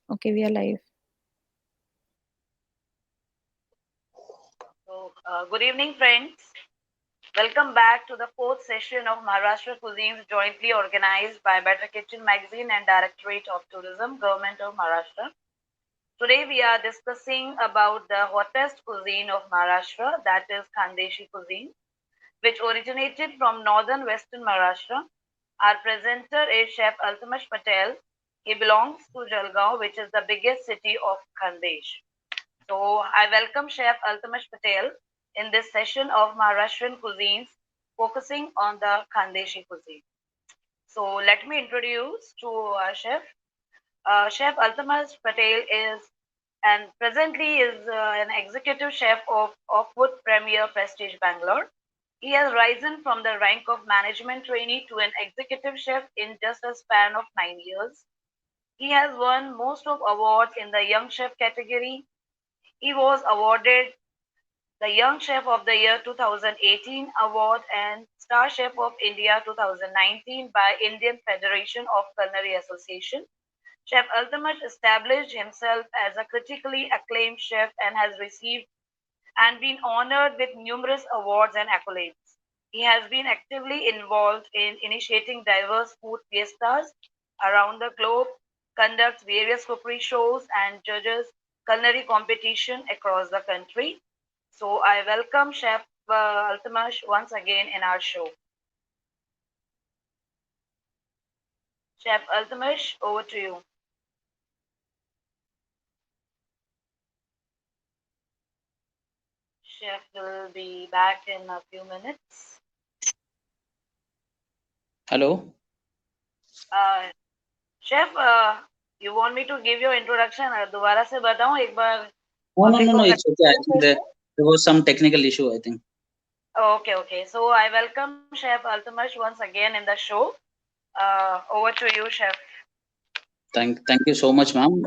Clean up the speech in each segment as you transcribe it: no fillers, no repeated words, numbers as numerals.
Okay, we are live. Good evening, friends. Welcome back to the fourth session of Maharashtra Cuisines, jointly organized by Better Kitchen Magazine and Directorate of Tourism, Government of Maharashtra. Today we are discussing about the hottest cuisine of Maharashtra, that is Khandeshi cuisine, which originated from northern western Maharashtra. Our presenter is Chef Altamash Patel. He belongs to Jalgaon, which is the biggest city of Khandesh. So I welcome Chef Altamash Patel in this session of Maharashtrian cuisines, focusing on the Khandeshi cuisine. So let me introduce to our chef. Chef Altamash Patel is and presently is an executive chef of Food Premier Prestige Bangalore. He has risen from the rank of management trainee to an executive chef in just a span of 9 years. He has won most of awards in the Young Chef category. He was awarded the Young Chef of the Year 2018 award and Star Chef of India 2019 by Indian Federation of Culinary Association. Chef Altamash established himself as a critically acclaimed chef and has received and been honored with numerous awards and accolades. He has been actively involved in initiating diverse food fiestas around the globe, conducts various cookery shows, and judges culinary competition across the country. So I welcome Chef Altamash once again in our show. Chef Altamash, over to you. Chef will be back in a few minutes. Hello. Uh, Chef, you want me to give your introduction? दोबारा से बताऊं एक बार public No. को It's okay. I think confirm there was some technical issue, I think. Okay. So I welcome Chef Altamash once again in the show. Over to you, Chef. Thank you so much, ma'am.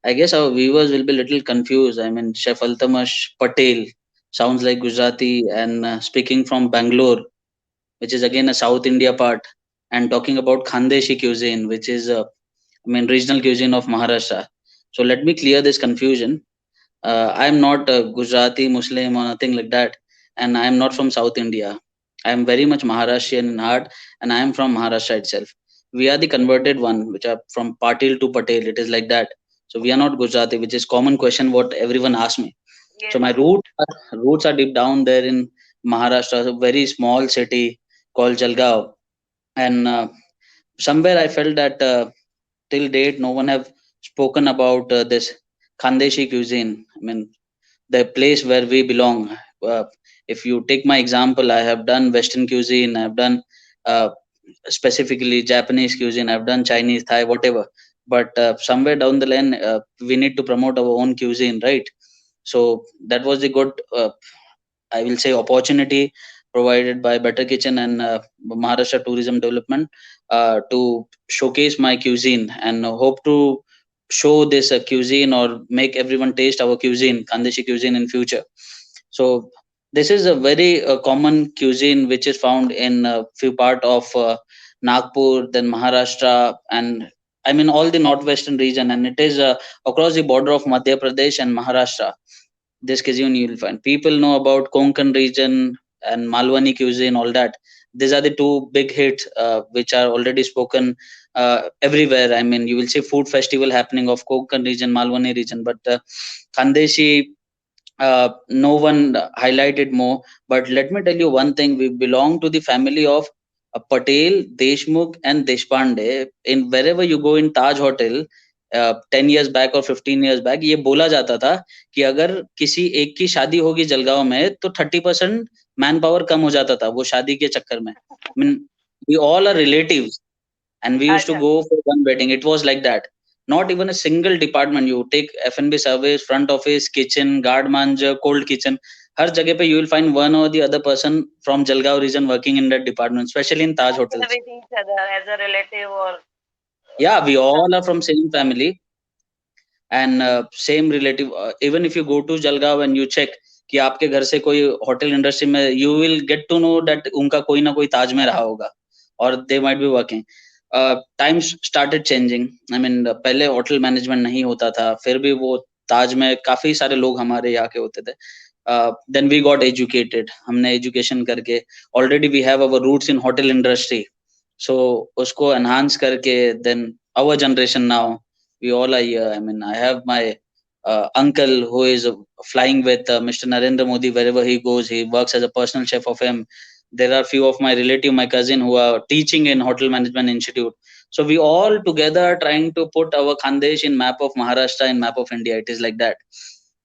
I guess our viewers will be a little confused. I mean, Chef Altamash Patel sounds like Gujarati and speaking from Bangalore, which is again a South India part, and talking about Khandeshi cuisine, which is, regional cuisine of Maharashtra. So let me clear this confusion. I am not a Gujarati Muslim or nothing like that, and I am not from South India. I am very much Maharashtrian in heart, and I am from Maharashtra itself. We are the converted one, which are from Patil to Patel. It is like that. So we are not Gujarati, which is common question what everyone asks me. So Yes. my roots are deep down there in Maharashtra, a very small city called Jalgaon, and somewhere I felt that till date no one have spoken about this Khandeshi cuisine. I mean, the place where we belong. Uh, if you take my example, I have done Western cuisine, I've done uh, specifically Japanese cuisine, I've done Chinese, Thai, whatever. But somewhere down the line, we need to promote our own cuisine, right? So that was the good, I will say, opportunity provided by Better Kitchen and Maharashtra Tourism Development to showcase my cuisine and hope to show this cuisine or make everyone taste our cuisine, Khandeshi cuisine in future. So this is a very common cuisine which is found in a few part of Nagpur, then Maharashtra, and I mean all the northwestern region, and it is across the border of Madhya Pradesh and Maharashtra. This cuisine you will find. People know about Konkan region and Malwani cuisine, all that. These are the two big hits which are already spoken everywhere. I mean, you will see food festival happening of Konkan region, Malwani region, but Khandeshi, no one highlighted more. But let me tell you one thing: we belong to the family of Patel, Deshmukh, and Deshpande. In wherever you go in Taj Hotel, 10 years back और 15 years back ये बोला जाता था कि अगर किसी एक की शादी होगी जलगांव में तो 30% मैन पावर कम हो जाता था वो शादी के चक्कर में. I mean, we all are relatives and we used to अच्छा. go for one wedding. It was like that. Not even a single department. You take F&B service, front office, kitchen, guard manager, cold kitchen. हर जगह पे you will find one or the other person from Jalgaon region working in that department, especially in Taj hotels. With each other as a relative or Yeah, we all are from same family and same relative. Even if you go to Jalgaon and you check कि आपके घर से कोई hotel industry में, you will get to know that उनका कोई ना कोई ताज में रहा होगा or they might be working. times started changing. I mean, पहले होटल मैनेजमेंट नहीं होता था, फिर भी वो ताज में काफी सारे लोग हमारे यहाँ के होते थे. Then we got educated. हमने education करके already we have our roots in hotel industry. So उसको enhance करके then our generation now we all are here. I mean, I have my uncle who is flying with Mr. Narendra Modi wherever he goes. He works as a personal chef of him. There are few of my relative, my cousin, who are teaching in hotel management institute. So we all together trying to put our Khandesh in map of Maharashtra, in map of India. It is like that.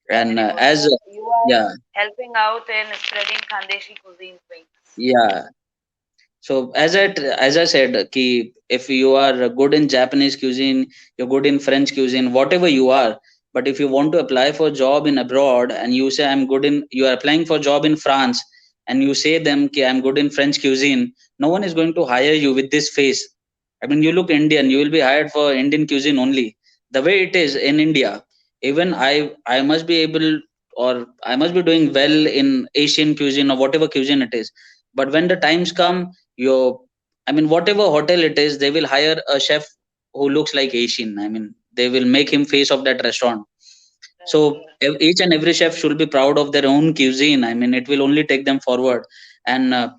And Very good. as So you are yeah, helping out in spreading Khandeshi cuisine wings. yeah. So as I said, ki if you are good in Japanese cuisine, you're good in French cuisine, whatever you are. But if you want to apply for job in abroad and you say I'm good in, you are applying for job in France and you say them ki I'm good in French cuisine, no one is going to hire you with this face. I mean, you look Indian, you will be hired for Indian cuisine only. The way it is in India, even I must be able, or I must be doing well in Asian cuisine or whatever cuisine it is. But when the times come, your I mean, whatever hotel it is, they will hire a chef who looks like Asian. I mean, they will make him face of that restaurant. So Right. each and every chef should be proud of their own cuisine. I mean, it will only take them forward. And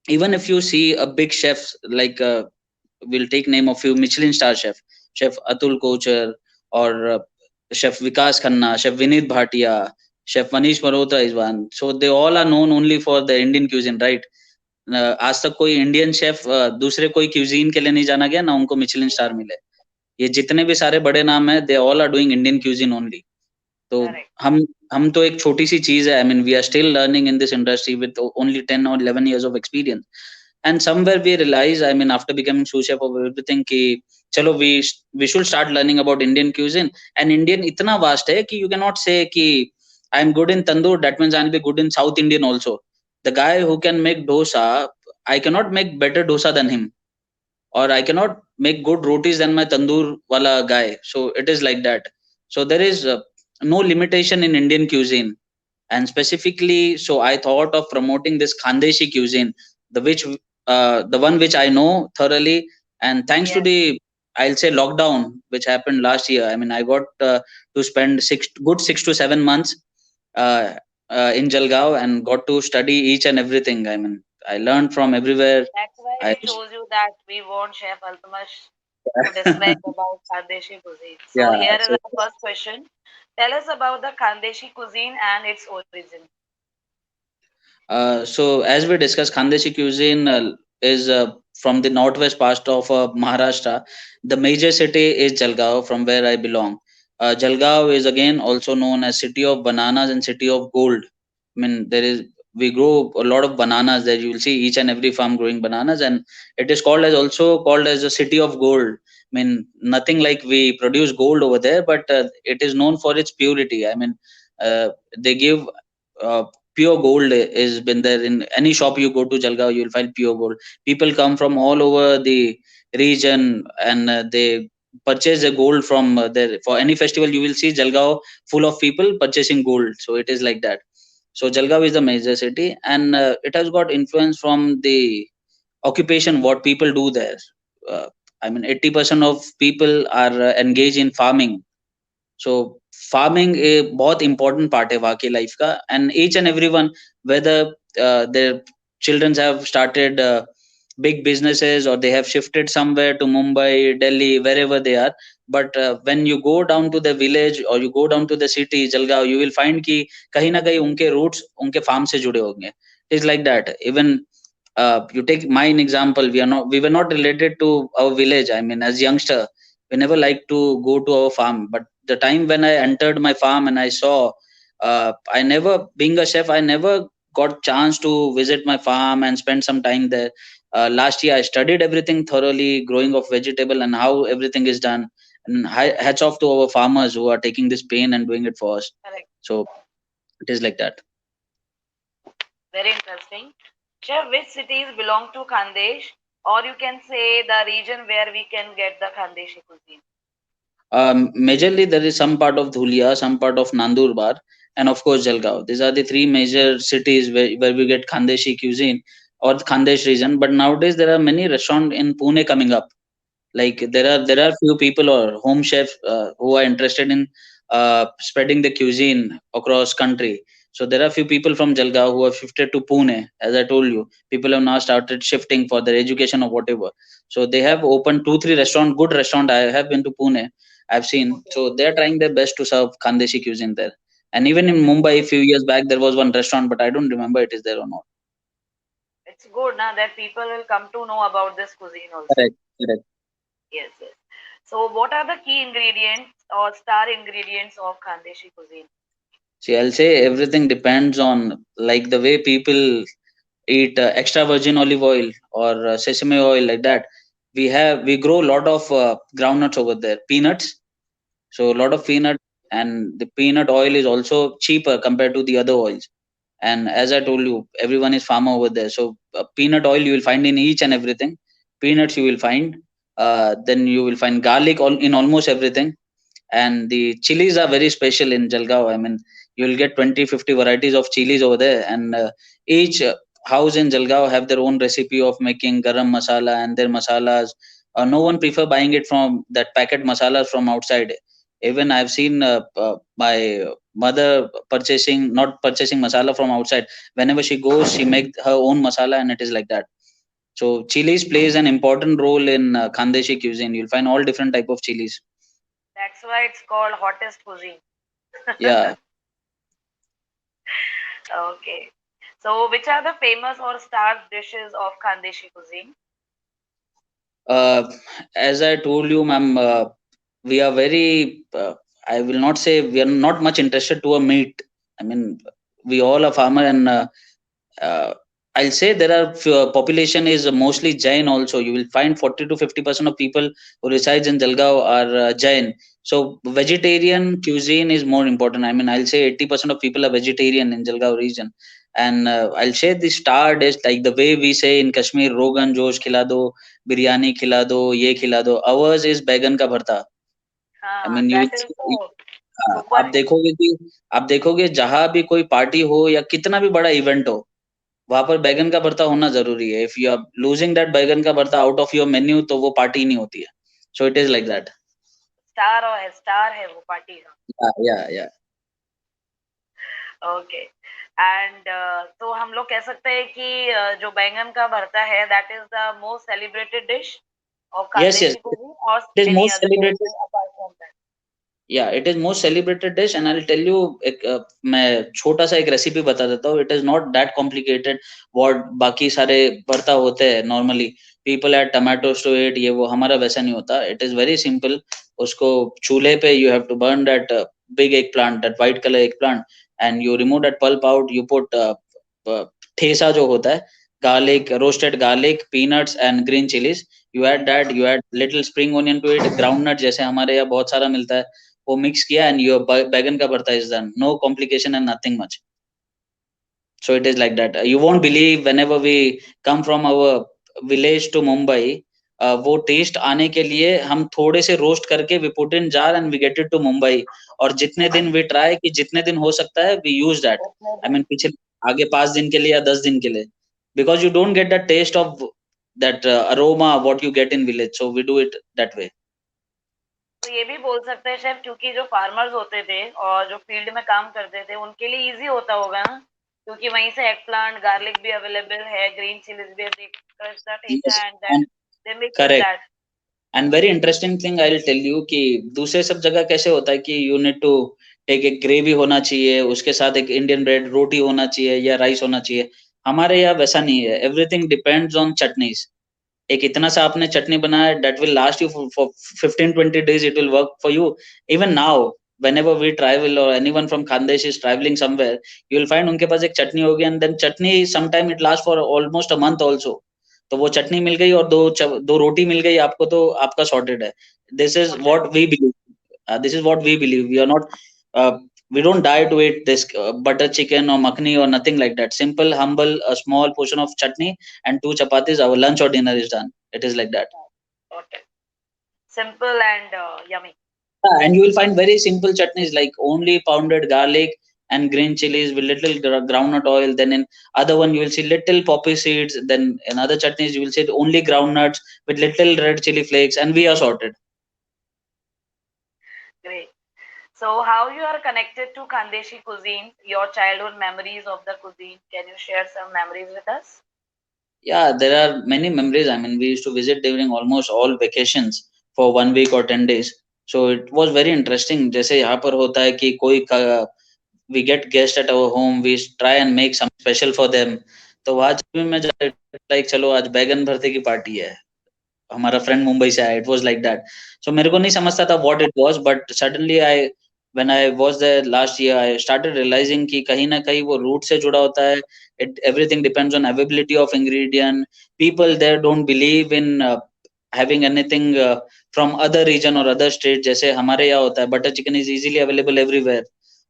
even if you see a big chef, like we'll take name of few Michelin star chef, Chef Atul Kochar, or Chef Vikas Khanna, Chef Vinit Bhatia, Chef Manish Malhotra is one. So they all are known only for the Indian cuisine, right? आज तक कोई Indian chef दूसरे कोई cuisine के लिए नहीं जाना गया ना उनको मिचलिन स्टार मिले. ये जितने भी सारे बड़े नाम है, they all are doing Indian cuisine only. तो Correct. हम तो एक छोटी सी चीज है. I mean, we are still learning in this industry with only 10 or 11 years of experience. And somewhere we realize, I mean, after becoming sous chef of everything, कि चलो we should start learning about Indian cuisine. And Indian इतना vast है कि you cannot say कि I'm good in tandoor, that means I'll be good in South Indian also. The guy who can make dosa, I cannot make better dosa than him, or I cannot make good rotis than my tandoor wala guy. So it is like that. So there is no limitation in Indian cuisine. And specifically, so I thought of promoting this Khandeshi cuisine, the one which I know thoroughly. And thanks to Yes. the, I'll say, lockdown which happened last year, I mean, I got to spend 6 to 7 months uh, in Jalgaon and got to study each and everything. I mean, I learned from everywhere. That's why I we chose you, that we want Chef Altamash to describe about Khandeshi cuisine. So yeah. here is So our first question. Tell us about the Khandeshi cuisine and its origin. So as we discussed, Khandeshi cuisine is from the northwest part of Maharashtra. The major city is Jalgaon, from where I belong. Jalgaon is again also known as city of bananas and city of gold. I mean, we grow a lot of bananas there. You will see each and every farm growing bananas, and it is also called as a city of gold. I mean, nothing like we produce gold over there, but it is known for its purity. I mean, they give uh, pure gold is been there. In any shop you go to Jalgaon, you will find pure gold. People come from all over the region, and they purchase the gold from there. For any festival, you will see Jalgaon full of people purchasing gold. So it is like that. So Jalgaon is the major city, and it has got influence from the occupation what people do there. uh, I mean, 80% of people are engaged in farming. So farming a बहुत important part है वहाँ की life का. And each and everyone, whether their children have started big businesses or they have shifted somewhere to Mumbai, Delhi, wherever they are. But when you go down to the village or you go down to the city, Jalgaon, you will find कि कहीं ना कहीं उनके roots उनके farm से जुड़े होंगे. It is like that. Even you take mine example, we were not related to our village. I mean, as youngster, we never liked to go to our farm. But the time when I entered my farm and I saw, I never, being a chef, I never got chance to visit my farm and spend some time there. Last year I studied everything thoroughly, growing of vegetable and how everything is done. And hats off to our farmers who are taking this pain and doing it for us. Correct. So it is like that. Very interesting. Chef, which cities belong to Khandesh, or you can say the region where we can get the Khandeshi cuisine? Majorly, there is some part of Dhulia, some part of Nandurbar, and of course Jalgaon. These are the three major cities where we get Khandeshi cuisine or the Khandesh region. But nowadays there are many restaurants in Pune coming up. Like there are few people or home chefs who are interested in spreading the cuisine across country. So there are few people from Jalgaon who have shifted to Pune. As I told you, people have now started shifting for their education or whatever. So they have opened 2 3 restaurant, good restaurant. I have been to Pune. I've seen. Okay. So they are trying their best to serve Khandeshi cuisine there. And even in Mumbai, a few years back, there was one restaurant, but I don't remember it is there or not. It's good now that people will come to know about this cuisine also. Correct. Correct. Yes, yes. So, what are the key ingredients or star ingredients of Khandeshi cuisine? See, I'll say everything depends on like the way people eat extra virgin olive oil or sesame oil like that. We grow a lot of groundnuts over there, peanuts. So a lot of peanut, and the peanut oil is also cheaper compared to the other oils. And as I told you, everyone is farmer over there. So peanut oil you will find in each and everything. Peanuts you will find. Then you will find garlic in almost everything. And the chilies are very special in Jalgaon. I mean, you'll get 20 50 varieties of chilies over there, and each house in Jalgaon have their own recipe of making garam masala and their masalas. No one prefer buying it from that packet masalas from outside. Even I've seen my mother not purchasing masala from outside. Whenever she goes, she make her own masala, and it is like that. So chilies plays an important role in Khandeshi cuisine. You'll find all different type of chilies. That's why it's called hottest cuisine. Yeah. Okay. So, which are the famous or star dishes of Khandeshi cuisine? Uh, as I told you, ma'am, we are very. I will not say we are not much interested to a meat. I mean, we all are farmer, and uh, I'll say there are population is mostly Jain. Also, you will find 40 to 50% of people who resides in Jalgaon are Jain. So vegetarian cuisine is more important. I mean, I'll say 80% of people are vegetarian in Jalgaon region. And I'll say the star dish, like the way we say in Kashmir, Rogan Josh khila do, biryani khila do, ye khila do. Ours is बैगन का भरता. I mean, you will That is see, so super आप hit. देखोगे कि आप देखोगे जहां भी कोई पार्टी हो या कितना भी बड़ा इवेंट हो, वहां पर बैगन का भरता होना जरूरी है. If you are losing that baingan का भरता आउट ऑफ योर मेन्यू, तो वो पार्टी नहीं होती है. So it is like that. Star है वो पार्टी का. या ओके. एंड तो हम लोग कह सकते हैं कि जो बैंगन का भरता है that is the most celebrated dish of yes yes Khandeshi cuisine और it is any most other celebrated. Apart from that. या it is most celebrated dish, and I will tell you एक मैं छोटा सा एक रेसिपी बता देता हूँ. It is not that complicated what बाकी सारे भरता होते हैं normally. People add tomatoes to it, ये वो. हमारा वैसा नहीं होता. It is very simple. उसको चूल्हे पे you have to burn that big eggplant, that white color eggplant, and you remove that pulp out. You put ठेसा जो होता है, garlic, roasted garlic, peanuts and green chilies. You add that, you add little spring onion to it, groundnut जैसे हमारे यहाँ बहुत सारा मिलता है, वो मिक्स किया, and your बैगन का भरता is done. No complication and nothing much. So it is like that. You won't believe, whenever we come from our village to Mumbai, वो टेस्ट आने के लिए हम थोड़े से रोस्ट करके we put in jar and we get it to Mumbai. और जितने दिन we try कि जितने दिन हो सकता है we use that. I mean पिछले आगे 5 दिन के लिए या 10 दिन के लिए, because you don't get the taste of that aroma what you get in village. So we do it that way. तो ये भी बोल सकते हैं शेफ क्योंकि जो फार्मर्स होते थे और जो फील्ड में काम करते थे उनके लिए इजी होता होगा ना क्योंकि वहीं से एग प्लांट गार्लिक भी अवेलेबल है ग्रीन चिलीज भी Yes, and that and they make with correct. That. And very interesting thing I will tell you कि दूसरे सब जगह कैसे होता है कि यू नीड टू टेक एक ग्रेवी होना चाहिए, उसके साथ एक इंडियन ब्रेड रोटी होना चाहिए या राइस होना चाहिए. हमारे यहाँ वैसा नहीं है. Everything depends on chutneys. एक इतना सा आपने चटनी बनाया, that will last you for 15 20 days. It will work for you. Even now whenever we travel or anyone from Khandesh is traveling somewhere, you will find उनके पास एक चटनी होगी, and then chutney sometime it lasts for almost a month also. तो वो चटनी मिल गई और दो रोटी मिल गई आपको, तो आपका सॉर्टेड है. This is what we believe. This is what we believe. We are not uh, we don't die to eat this butter chicken or makhni or nothing like that. Simple, humble, a small portion of chutney and two chapatis, our lunch or dinner is done. It is like that. Simple and yummy. And you will find very simple chutneys like only pounded garlic and green chilies with little groundnut oil. Then in other one you will see little poppy seeds. Then in other chutneys you will see only groundnuts with little red chili flakes, and we are sorted. Great. So, how you are connected to Khandeshi cuisine? Your childhood memories of the cuisine? Can you share some memories with us? Yeah, there are many memories. I mean, we used to visit during almost all vacations for 1 week or 10 days. So it was very interesting. जैसे यहाँ पर होता है कि कोई we get guests at our home, we try and make some special for them. तो वहाँ जब भी मैं like चलो आज बैगन भरते की पार्टी है, हमारा फ्रेंड मुंबई से आया, it was like that. So मेरे को नहीं समझता था what it was, but suddenly I when I was there last year I started realising कि कहीं ना कहीं वो रूट से जुड़ा होता है. It everything depends on availability of ingredient. People there don't believe in having anything from other region और अदर स्टेट. जैसे हमारे यहाँ होता है butter chicken is easily available everywhere,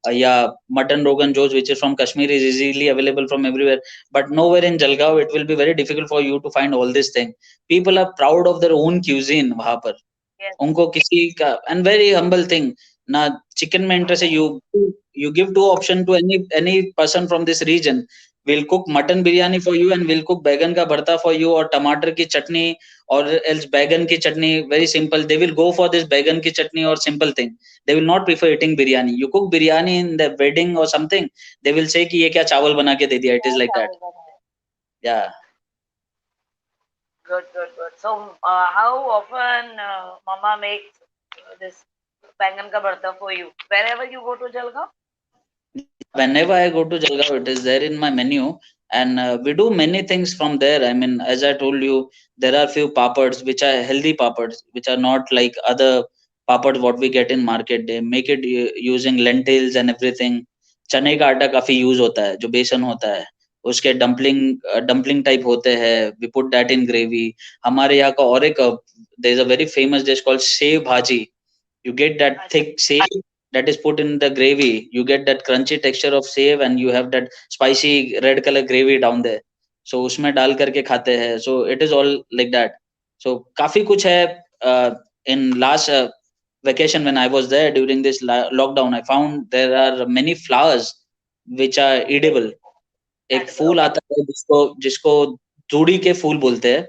या mutton rogan josh which is from Kashmir is easily available from everywhere, but nowhere in Jalgaon it will be very difficult for you to find all this thing. People are proud of their own cuisine वहां पर. Yes. उनको किसी का and very humble thing ना. Chicken में interest है, you give two option to any person from this region. We'll cook mutton biryani for you and we'll cook बैगन का भरता for you, और टमाटर की चटनी, or else बैगन की चटनी. Very simple, they will go for this बैगन की चटनी or simple thing. They will not prefer eating biryani. You cook biryani in the wedding or something, they will say कि ये क्या चावल बना के दे दिया. It is like that. Yeah. Good, good, good. So, how often Mama makes this bangan ka bharta for you wherever you go to Jalgaon? Whenever I go to Jalgaon, it is there in my menu, and we do many things from there. I mean, as I told you, there are few papads which are healthy papads, which are not like other papads what we get in market. They make it using lentils and everything. चने का आटा काफी use होता है, जो बेसन होता है उसके डम्पलिंग टाइप होते हैं. We put that in gravy. हमारे यहाँ का और एक there is a very famous dish called sev bhaji. You get that thick save that is put in the gravy. You get that crunchy texture of save, and you have that spicy red color gravy down there. So उसमें डाल करके खाते हैं. So it is all like that. So काफी कुछ है. In last vacation when I was there during this lockdown, I found there are many flowers which are edible. एक फूल आता है जिसको जूड़ी के फूल बोलते हैं.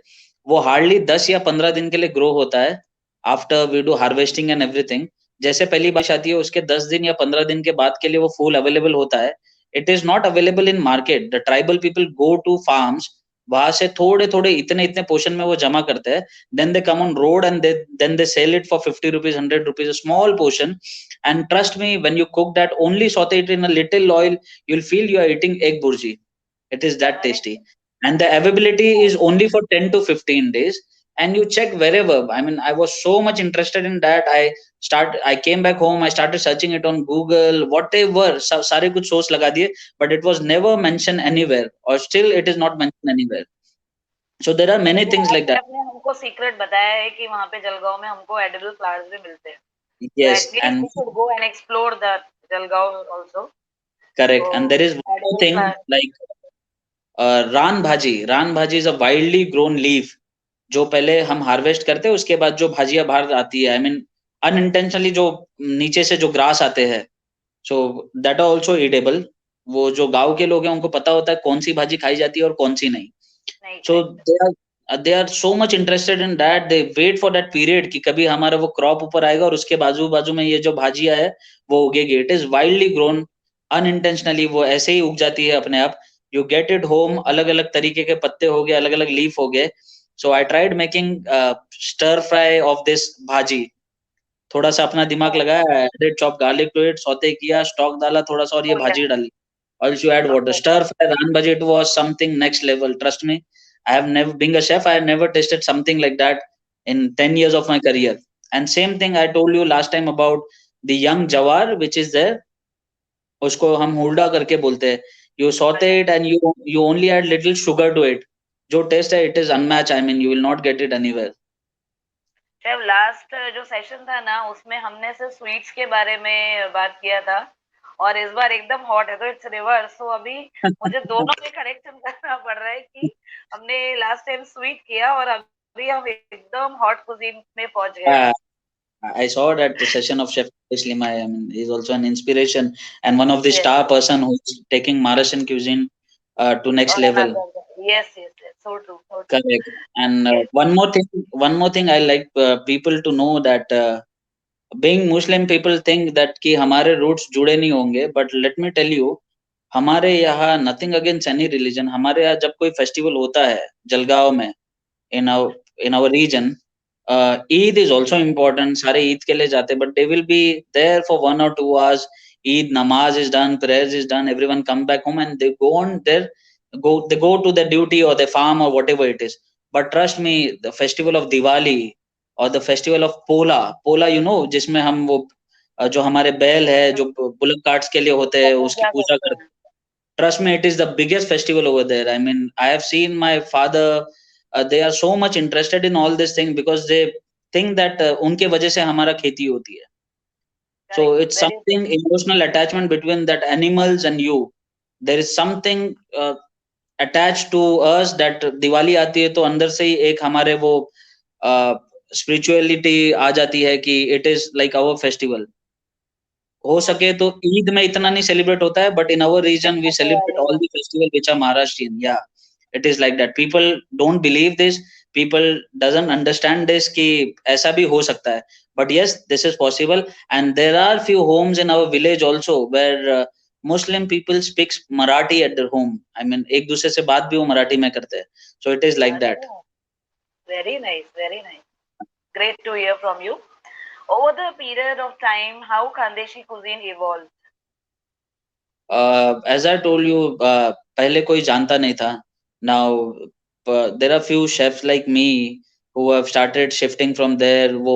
वो हार्डली 10 या 15 दिन के लिए ग्रो होता है. After we do harvesting and everything, जैसे पहली बारिश आती है उसके 10 दिन या 15 दिन के बाद के लिए वो फूल अवेलेबल होता है. It is not available in market. The tribal people go to farms, वहां से थोड़े थोड़े इतने इतने पोर्शन में वो जमा करते हैं. Then they come on road and then they sell it for 50 rupees, 100 rupees, a small portion. And trust me, when you cook that, only sauté it in a little oil, you will feel you are eating egg bhurji. It is that tasty, and the availability is only for 10 to 15 days. And you check wherever. I mean, I was so much interested in that. I came back home, I started searching it on Google, whatever, सारे कुछ source लगा दिए, but it was never mentioned anywhere, or still it is not mentioned anywhere. So there are many things like that. आपने हमको secret बताया है कि वहाँ पे जलगांव में हमको एडिबल फ्लावर्स भी मिलते हैं. Yes, So and we should go and explore that Jalgaon also. correct. So, And there is one more thing flower. like रान भाजी. रान भाजी is a wildly grown leaf, जो पहले हम हार्वेस्ट करते हैं, उसके बाद जो भाजियां बाहर आती है. आई मीन अनइंटेंशनली जो नीचे से जो ग्रास आते हैं, so that are also eatable. वो जो गांव के लोग हैं उनको पता होता है कौन सी भाजी खाई जाती है और कौन सी नहीं. So they are so much interested in that. They wait for that period कि कभी हमारा वो क्रॉप ऊपर आएगा और उसके बाजू बाजू में ये जो भाजियां है वो उगेगी. It is wildly grown unintentionally. वो ऐसे ही उग जाती है अपने आप. You get it home. अलग अलग तरीके के पत्ते हो गए, अलग अलग लीफ हो गए. So I tried making stir fry of this bhaji. थोड़ा सा अपना दिमाग लगाया, added chop garlic to it, sauté किया, स्टॉक डाला थोड़ा सा, और ये भाजी डाली. Also add water. Stir fry ran bhaji, it was something next level. Trust me, I have never, being a chef, I have never tasted something like that in 10 years of my career. And same thing I told you last time about the young jawar which is there. उसको हम हुल्डा करके बोलते हैं. You saute it and you only add little sugar to it. जो taste है, it is unmatched. I mean, you will not get it anywhere. जब last जो session था ना, उसमें हमने सिर्फ स्वीट्स के बारे में बात किया था, और इस बार एकदम हॉट है तो इट्स रिवर्स. तो अभी मुझे दोनों में करेक्शन करना पड़ रहा है कि हमने लास्ट टाइम स्वीट किया और अभी हम एकदम हॉट कुजीन में पहुंच गए. I saw that the session of Chef Obviously, I mean, he's also an inspiration and one of the Yes, star yes. person who's taking Maharashtrian cuisine to next On level. another. Yes, yes, yes. So true, so true. Correct. And Yes. one more thing I like people to know that being Muslim, people think that कि हमारे roots जुड़े नहीं होंगे, but let me tell you, हमारे यहाँ nothing against any religion. हमारे यहाँ जब कोई festival होता है जलगांव में in our region, Eid is also important. सारे ईद के लिए जाते, but they will be there for 1 or 2 hours. Eid namaz is done, prayers is done. Everyone come back home and they go on their they go to their duty or their farm or whatever it is. But trust me, the festival of Diwali or the festival of पोला जिसमें हम वो जो हमारे बैल है जो bullock cards के लिए होते तो हैं उसकी पूजा पूजा करते करते हैं. trust me, it is the biggest festival over there. I mean, I have seen my father, they are so much interested in all this thing because they think that उनके वजह से हमारा खेती होती है. So Correct. it's Very true. something emotional attachment between that animals and you. There is something attached to us that Diwali आती है तो अंदर से ही एक हमारे वो स्पिरिचुअलिटी आ जाती है कि it is like our festival. हो सके तो ईद में इतना नहीं सेलिब्रेट होता है, but in our region we celebrate Diwali all में. The festival which are Maharashtrian. या it is like that. People don't believe this, people doesn't understand this कि ऐसा भी हो सकता है. But yes, this is possible and there are few homes in our village also where Muslim people speaks Marathi at their home. I mean एक दूसरे से बात भी वो मराठी में करते हैं. सो इट इज लाइक अरे, that. very nice, very nice. Great to hear from you. Over the period of time, how Khandeshi cuisine evolved? As I told you, पहले कोई जानता नहीं था. Now there are few chefs like me who have started shifting from there. वो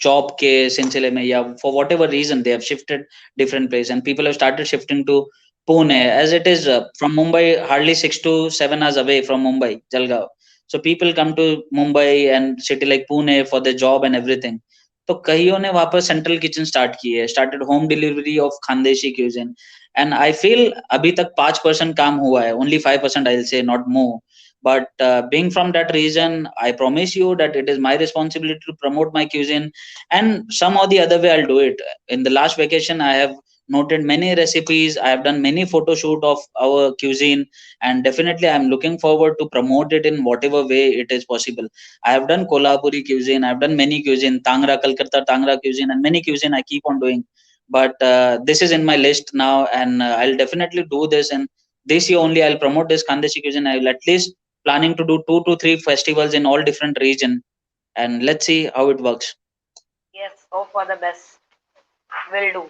chop के सिलसिले में या for whatever reason they have shifted different place and people have started shifting to Pune as it is from Mumbai hardly 6 to 7 hours away from Mumbai, Jalgaon. So people come to Mumbai and city like Pune for their job and everything. तो कईयों ने वहाँ पर central kitchen start की है, started home delivery of Khandeshi cuisine. And I feel अभी तक 5% काम हुआ है, only 5% I'll say, not more. But being from that region, I promise you that it is my responsibility to promote my cuisine, and some or the other way I'll do it. In the last vacation, I have noted many recipes. I have done many photo shoot of our cuisine, and definitely I'm looking forward to promote it in whatever way it is possible. I have done Kolhapuri cuisine. I've done many cuisine, Tangra, Kolkata Tangra cuisine, and many cuisine I keep on doing. But this is in my list now, and I'll definitely do this. And this year only, I'll promote this Khandeshi cuisine. I'll at least planning to do 2 to 3 festivals in all different region, and let's see how it works. Yes, hope for the best. Will do.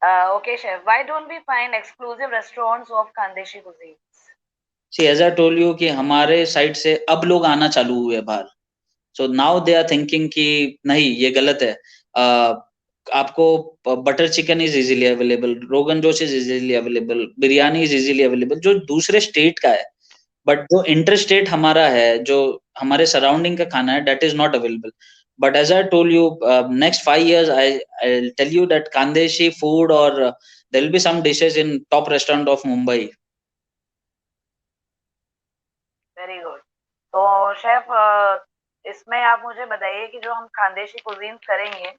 Okay, chef. Why don't we find exclusive restaurants of Khandeshi cuisines? See, as I told you कि हमारे side से अब लोग आना चालू हुए बाहर. So now they are thinking कि नहीं ये गलत है. आपको butter chicken is easily available, rogan josh is easily available, biryani is easily available जो दूसरे स्टेट का है. बट जो इंटर स्टेट हमारा है, जो हमारे सराउंडिंग का खाना है, that is not available. But as I told you, next 5 years I tell you that Khandeshi food और there will be some dishes in top restaurant of Mumbai. Very good. तो शेफ, इसमें आप मुझे बताइए कि जो हम खानदेशी कुजीन करेंगे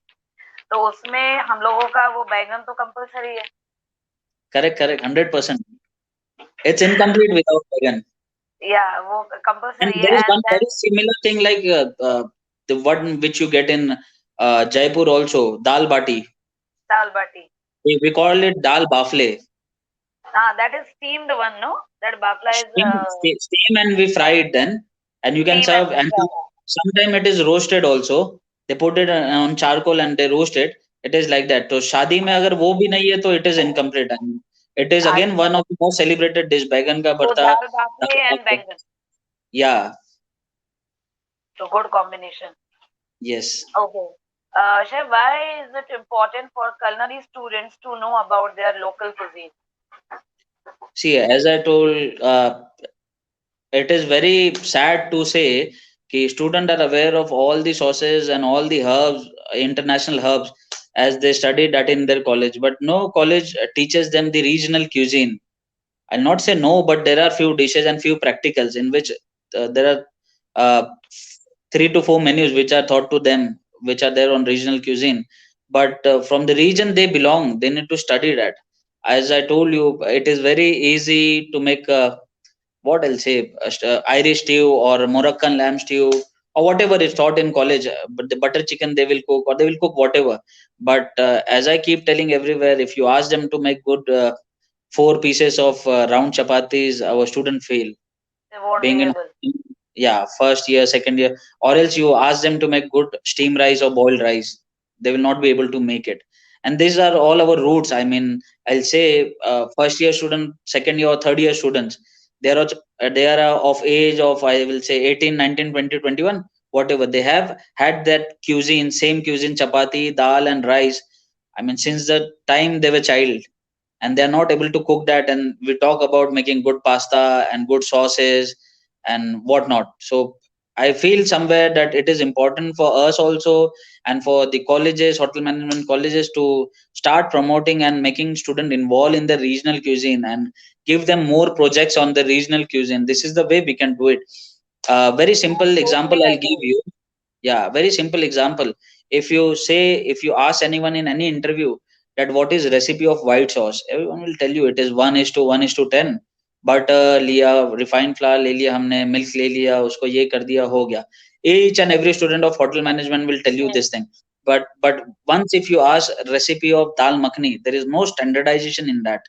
तो उसमें हम लोगों का वो बैंगन तो कंपलसरी है. Correct correct 100%. It's incomplete without baingan. या वो And कंपलसरी there है. is and one then very similar thing like the one which you get in Jaipur also, dal bati. Dal bati. We call it dal bafle. That is steamed one, no? That bafla is Steam and we fry it then, and you can steam and serve. And sometimes it is roasted also. They put it on charcoal and they roast it. It is like that. तो शादी में अगर वो भी नहीं है तो it is incomplete. I mean, it is again one of the most celebrated dish. बैगन का so भरता. दाल बाफले दाल and bafle. बैंगन. Yeah. So good combination. Yes. Okay. Chef, why is it important for culinary students to know about their local cuisine? See, as I told, it is very sad to say कि students are aware of all the sauces and all the herbs, international herbs, as they study that in their college. But no college teaches them the regional cuisine. I'll not say no, but there are few dishes and few practicals in which there are 3 to 4 menus which are taught to them, which are there on regional cuisine. but from the region they belong, they need to study that. As I told you, it is very easy to make what I'll say, Irish stew or Moroccan lamb stew or whatever is taught in college. But the butter chicken they will cook, or they will cook whatever. But as I keep telling everywhere, if you ask them to make good four pieces of round chapatis, our student fail. They won't Being be in, able. yeah, first year, second year, or else you ask them to make good steam rice or boiled rice, they will not be able to make it. And these are all our roots. I mean, I'll say first year student, second year or third year students, they are of age of, I will say, 18, 19, 20, 21, whatever. They have had that cuisine, same cuisine, chapati, dal and rice, I mean, since the time they were child, and they are not able to cook that. And we talk about making good pasta and good sauces and whatnot. So I feel somewhere that it is important for us also, and for the colleges, hotel management colleges, to start promoting and making student involved in the regional cuisine and give them more projects on the regional cuisine. This is the way we can do it. Very simple example Totally I'll give agree. you. Yeah, very simple example. If you ask anyone in any interview that what is recipe of white sauce, everyone will tell you it is 1:1:10. Butter लिया, refined flour ले लिया हमने, milk ले लिया, उसको ये कर दिया, हो गया. Each and every student of hotel management will tell you Yes, this thing. But once if you ask recipe of dal makhani, there is no standardization in that.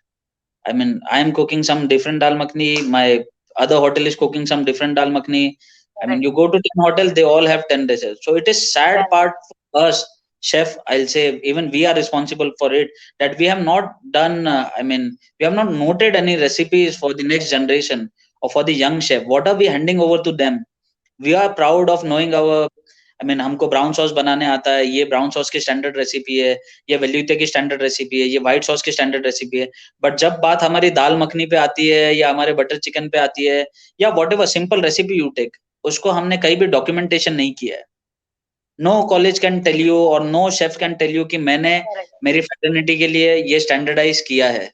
I mean, I am cooking some different dal makhni. My other hotel is cooking some different dal makhni. I mean, correct. you go to 10 hotel, they all have 10 dishes. So it is sad Then, part for us, chef. I'll say even we are responsible for it, that we have not done. I mean, we have not noted any recipes for the next generation or for the young chef. What are we handing over to them? We are proud of knowing our, I mean, हमको brown sauce बनाने आता है, ये brown sauce की standard recipe है, ये वेल्यूटे की standard recipe है, ये व्हाइट सॉस की स्टैंडर्ड रेसिपी है. बट जब बात हमारी दाल मखनी पे आती है या हमारे बटर चिकन पे आती है या whatever simple recipe you take, उसको हमने कहीं भी डॉक्यूमेंटेशन नहीं किया है. No college can tell you और no chef can tell you कि मैंने correct. मेरी फैटर्निटी के लिए ये स्टैंडर्डाइज किया है,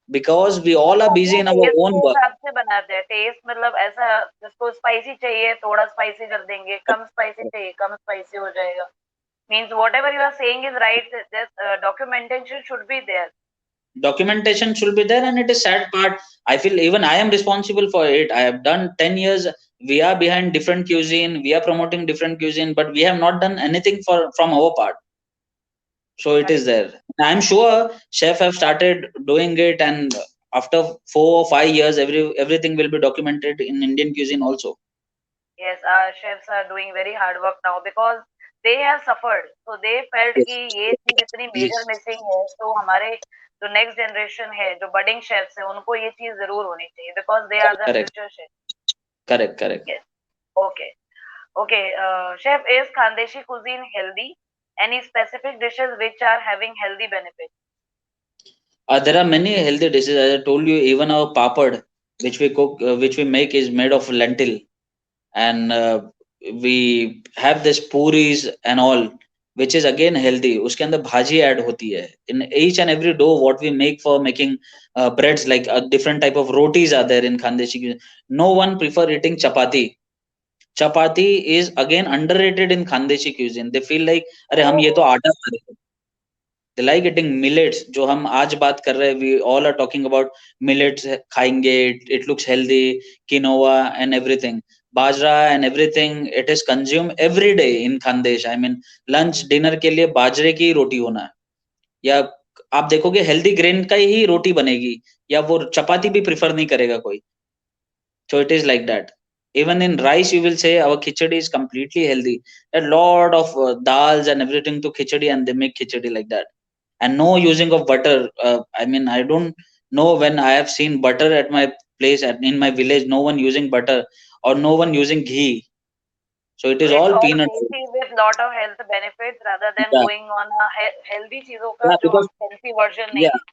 बिकॉज वी ऑल आर सब बिजी वो इन टेस्ट अवर के ओन वर्क. हिसाब से बनाते हैं। टेस्ट मतलब ऐसा, जिसको स्पाइसी चाहिए थोड़ा स्पाइसी कर देंगे, कम स्पाइसी चाहिए कम स्पाइसी हो जाएगा। Means whatever you are saying is right, documentation should be there. Documentation should be there, and it is sad part. I feel even I am responsible for it. I have done 10 years. We are behind different cuisine, we are promoting different cuisine, but we have not done anything for from our part. So it is correct. there. I'm sure chef have started doing it, and after 4 or 5 years, everything will be documented in Indian cuisine also. Yes, our chefs are doing very hard work now because they have suffered. So they felt कि Yes. ये चीज इतनी major Yes. Missing है, तो हमारे जो next generation है, जो बडिंग शेफ्स है, उनको ये चीज जरूर होनी चाहिए because they are the Correct. Future chef. Correct. Correct. Yes, okay, okay. Chef, is Khandeshi cuisine healthy? Any specific dishes which are having healthy benefits? There are many healthy dishes. As I told you, even our papad, which we make, is made of lentil, and we have this puris and all, which is again healthy. उसके अंदर भाजी add होती है. In each and every dough what we make for making breads, like different type of rotis are there in Khandeshi cuisine. No one prefer eating chapati. Chapati is again underrated in Khandeshi cuisine. They feel like अरे हम ये तो Oh, आटा खा रहे हैं. They like eating millets. जो हम आज बात कर रहे हैं, we all are talking about millets खाएंगे, it looks healthy, quinoa and everything, bajra and everything. It is consumed every day in Khandesh. I mean, lunch dinner के लिए बाजरे की रोटी होना है, या आप देखोगे हेल्दी ग्रेन का ही रोटी बनेगी, या वो चपाती भी प्रिफर नहीं करेगा कोई. So it is like that. Even in rice, you will say our khichdi is completely healthy. A lot of dals and everything to khichdi, and they make khichdi like that. And no using of butter. I mean, I don't know when I have seen butter at my place, in my village. No one using butter or no one using ghee. So it so is it's all all peanut. tasty with lot of health benefits rather than Yeah, going on a healthy चीजों का yeah, जो because healthy version नहीं yeah,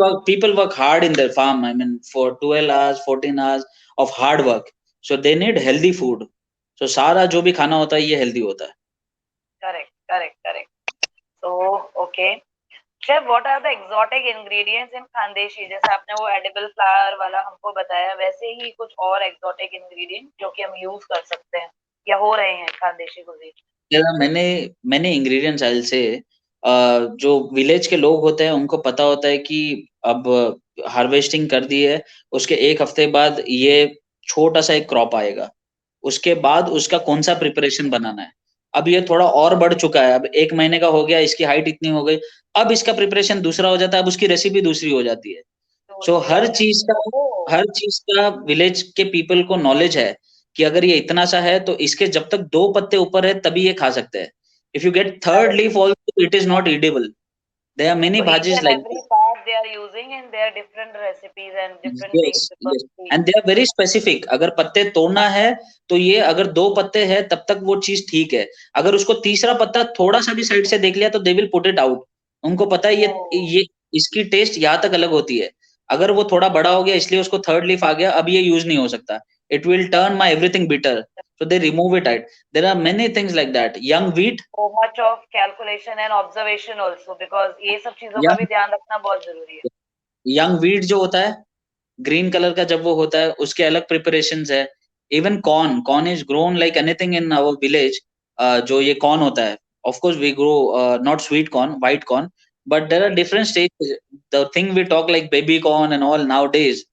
है। people work hard in their farm. I mean, for 12 hours, 14 hours of hard work. So they need healthy food. So सारा जो भी खाना होता है ये healthy होता है. Correct, correct, correct. So okay, chef, what are the exotic ingredients in Khandeshi? जैसे आपने वो एडिबल फ्लावर वाला हमको बताया, वैसे ही कुछ और एक्सोटिक इंग्रेडिएंट जो कि हम यूज कर सकते हैं या हो रहे हैं Khandeshi cuisine? There are many ingredients, I'll say. जो विलेज के लोग होते हैं उनको पता होता है कि अब हार्वेस्टिंग कर दी है, उसके 1 हफ्ते बाद ये छोटा सा एक क्रॉप आएगा, उसके बाद उसका कौन सा प्रिपरेशन बनाना है। अब ये थोड़ा और बढ़ चुका है, अब 1 महीने का हो गया, इसकी हाइट इतनी हो गई, अब इसका प्रिपरेशन दूसरा हो जाता है, अब उसकी रेसिपी दूसरी हो जाती है। सो दूसरी हो जाती है। ओ, हर चीज का विलेज के पीपल को नॉलेज है कि अगर ये इतना सा है तो इसके जब तक 2 पत्ते ऊपर है तभी ये खा सकते हैं। If you get third leaf also it is not edible. There are many so each bhajis and like every part they are using in their different recipes and different things yes because yes and they are very specific. अगर पत्ते तोड़ना है तो ये अगर 2 पत्ते हैं तब तक वो चीज ठीक है, अगर उसको तीसरा पत्ता थोड़ा सा भी साइड से देख लिया तो they will put it out. उनको पता है oh, ये इसकी टेस्ट यहाँ तक अलग होती है। अगर वो थोड़ा बड़ा हो गया इसलिए उसको थर्ड लीफ आ गया, अब ये यूज नहीं हो सकता, it will turn my everything bitter, so they remove it out. There are many things like that. Young wheat, so much of calculation and observation also because ये सब चीजों का भी यंग ध्यान रखना बहुत जरूरी है। यंग व्हीट जो होता है ग्रीन कलर का, जब वो होता है उसके अलग प्रिपरेशंस है। Even corn, corn is grown like anything in our village. जो ये कॉर्न होता है, of course we grow not sweet corn, white corn, but there are different stages. The thing we talk like baby corn and all now days,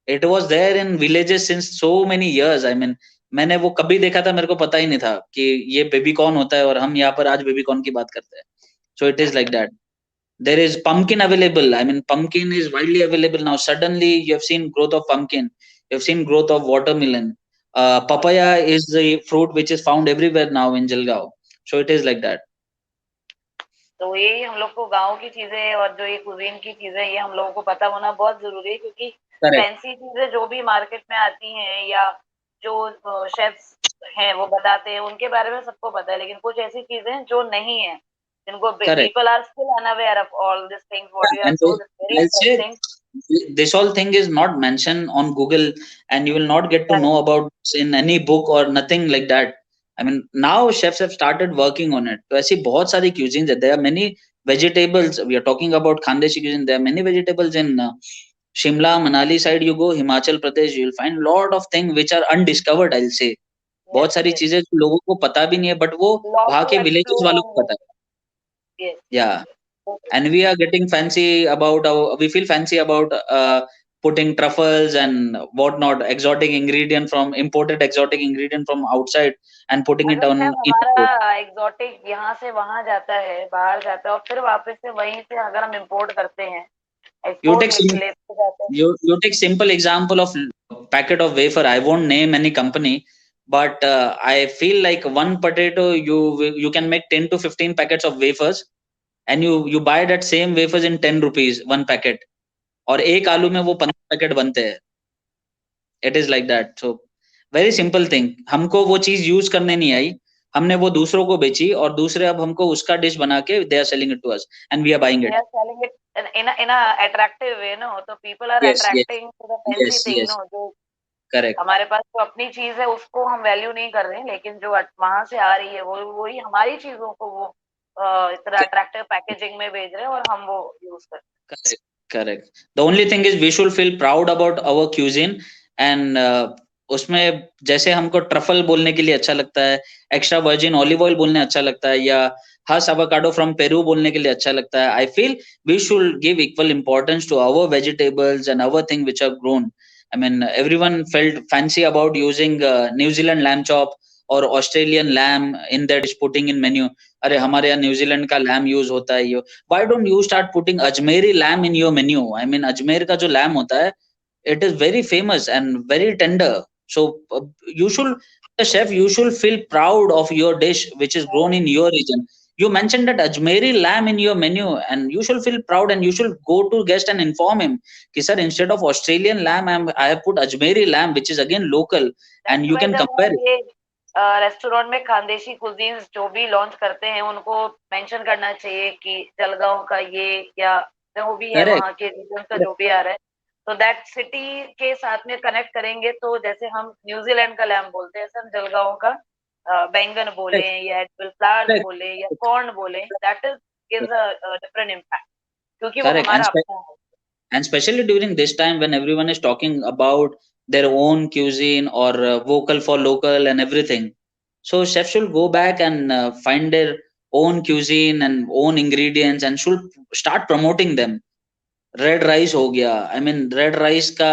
it was there in villages since so many years. I mean मैंने वो कभी देखा था, मेरे को पता ही नहीं था कि ये बेबी कॉर्न होता है, और हम यहाँ पर आज बेबी कॉर्न की बात करते हैं। So it is like that. There is pumpkin available. I mean, pumpkin is widely available now. Suddenly you have seen growth of pumpkin, you have seen growth of watermelon. Papaya is the fruit which is found everywhere now in Jalgaon. So it is like that. तो यही हम लोग को गाँव की चीजें और जो ये कुजीन की चीजें ये हम लोगों को पता होना बहुत जरूरी है क्योंकि Correct. फैंसी चीजें जो भी मार्केट में आती हैं या जो शेफ्स हैं वो बताते हैं उनके बारे में सबको पता है, लेकिन कुछ ऐसी चीजें जो नहीं है जिनको Correct. People are still unaware of all this things what you Yeah, have and told is very I'll say interesting. this whole thing is not mentioned on Google, and you will not get to know about this in any book or nothing like that. I mean, now chefs have started working on it. तो ऐसी बहुत सारी cuisines है. There are many vegetables. We are talking about Khandeshi cuisine. There are many vegetables in Shimla, Manali side. You go Himachal Pradesh, you will find lot of things which are undiscovered. I'll say बहुत सारी चीजें जो लोगों को पता भी नहीं है, but वो लॉट वहाँ टू के villages वालों को एक्सप्लोर। पता है. Yes Yeah. And we are getting fancy about we feel fancy about putting truffles and whatnot, exotic ingredient from imported exotic ingredient from outside, and putting it अगर on ma'am in food. हमारा exotic यहाँ से वहां जाता है, बाहर जाता है और फिर वापस से वहीं से अगर हम इम्पोर्ट करते हैं, you एक्सपोर्ट take sim- लेते जाते हैं। you take simple example of packet of wafer. I won't name any company, but I feel like one potato you can make 10 to 15 packets of wafers, and you buy that same wafers in 10 rupees one packet, और एक आलू में वो 15 packet बनते हैं. It is like that. So very simple thing, हमको वो चीज यूज करने नहीं आई, हमने वो दूसरों को बेची, और दूसरे अब हमको उसका डिश बना के they are selling it to us and we are buying They it. are selling it in a attractive way, no? So people are yes yes attracting to the fancy yes thing, yes no? जो correct हमारे पास जो अपनी चीज है उसको हम value नहीं कर रहे हैं, लेकिन जो वहां से आ रही है वो वही हमारी चीजों को वो इतना अट्रैक्टिव पैकेजिंग में भेज रहे हैं और हम वो यूज कर correct correct. The only thing is we should feel proud about our cuisine, and उसमें जैसे हमको ट्रफल बोलने के लिए अच्छा लगता है, एक्स्ट्रा वर्जिन ऑलिव ऑयल बोलने अच्छा लगता है, या हस एवोकाडो फ्रॉम पेरू बोलने के लिए अच्छा लगता है, I feel we should give equal importance to our vegetables and our thing which are grown. I mean, everyone felt fancy about using New Zealand lamb chop or Australian lamb in their dish, putting in menu. अरे हमारे यहाँ New Zealand का lamb use होता है, ये why don't you start putting Ajmeri lamb in your menu? I mean, Ajmer का जो lamb होता है, it is very famous and very tender. So you should, the chef, you should feel proud of your dish which is grown in your region. You mentioned that Ajmeri lamb in your menu, and you should feel proud, and you should go to guest and inform him कि sir, instead of Australian lamb I have put Ajmeri lamb which is again local, and that's you why can जब compare हम it. ये restaurant में Khandeshi cuisines जो भी launch करते हैं उनको मेंशन करना चाहिए कि जलगांव का ये या जो भी है Correct. वहाँ के रीजन का जो भी आ रहा है, तो दैट सिटी के साथ में कनेक्ट करेंगे। तो जैसे हम न्यूजीलैंड का लैम बोलते हैं, ऐसे हम जलगांव का बैंगन बोले Correct. या एप्पल फ्लावर्स Correct. बोले या कॉर्न बोले, that is gives a different impact क्योंकि वो Correct. हमारा अपना है। And especially during this time when everyone is talking about their own cuisine, or vocal for local and everything, so chefs should go back and find their own cuisine and own ingredients and should start promoting them. Red rice हो गया, I mean red rice का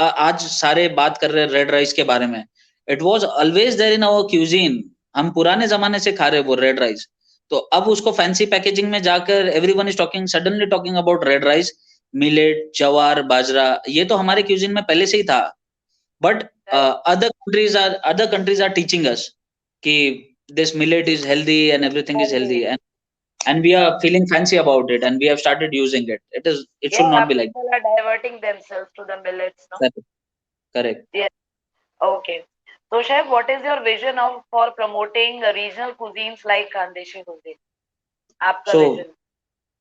आज सारे बात कर रहे हैं red rice के बारे में. It was always there in our cuisine. हम पुराने जमाने से खा रहे वो रेड राइस. तो अब उसको फैंसी पैकेजिंग में जाकर everyone is talking, suddenly talking about red rice, millet, जवार, बाजरा. ये तो हमारे क्यूजीन में पहले से ही था. But other countries are teaching us कि this millet is healthy and everything is healthy, and we are feeling fancy about it and we have started using it. It should not be like people are diverting themselves to the millets, no? that. Correct. Yes. Okay. So, Chef, what is your vision of for promoting regional cuisines like Khandeshi cuisine? Aapka So vision.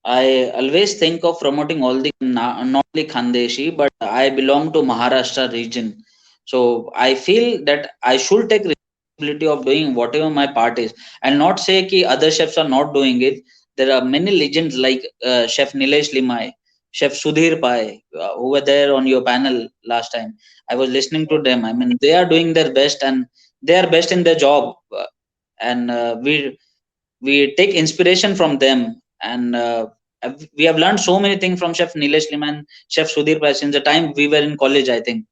I always think of promoting all the not only Khandeshi, but I belong to Maharashtra region. So I feel that I should take responsibility of doing whatever my part is, and not say कि other chefs are not doing it. There are many legends like Chef Nilesh Limai, Chef Sudhir Pai, who were there on your panel last time. I was listening to them. I mean, they are doing their best and they are best in their job. And we take inspiration from them, and we have learned so many things from Chef Nilesh Liman, Chef Sudhir Pai since the time we were in college, I think.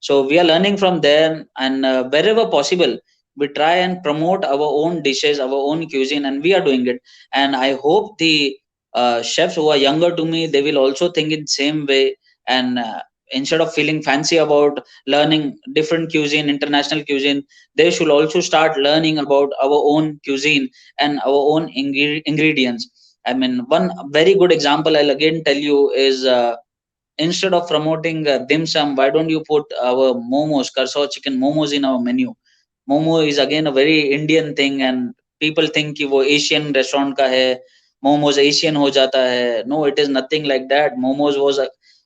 So we are learning from them, and wherever possible, we try and promote our own dishes, our own cuisine, and we are doing it. And I hope the chefs who are younger to me, they will also think in same way. And instead of feeling fancy about learning different cuisine, international cuisine, they should also start learning about our own cuisine and our own ingredients. I mean, one very good example I'll again tell you is. Instead of promoting dim sum, why don't you put our momos, Karsaw chicken momos in our menu? Momo is again a very Indian thing, and people think कि वो Asian restaurant का है, momos Asian हो जाता है. No, it is nothing like that. Momos was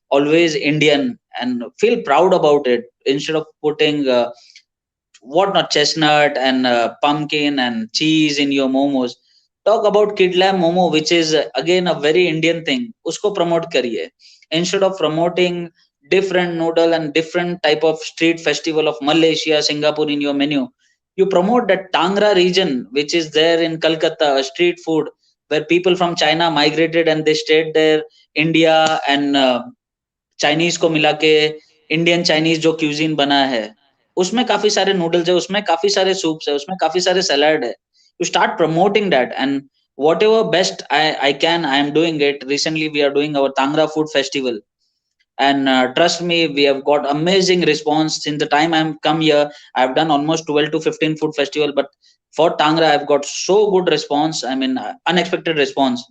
always Indian, and feel proud about it. Instead of putting what not chestnut and pumpkin and cheese in your momos, talk about kidlam momo, which is again a very Indian thing. Usko promote kariye. Instead of promoting different noodle and different type of street festival of Malaysia, Singapore in your menu, you promote that Tangra region, which is there in Calcutta, a street food where people from China migrated and they stayed there. India and Chinese को मिला के Indian Chinese जो cuisine बना है, उसमें काफी सारे noodles है, उसमें काफी सारे सूप्स है, उसमें काफी सारे सलाड है. You start promoting that, and whatever best I can, I am doing it. Recently we are doing our Tangra food festival, and trust me, we have got amazing response. Since the time I'm come here, I've done almost 12 to 15 food festival, but for Tangra I've got so good response. I mean, unexpected response.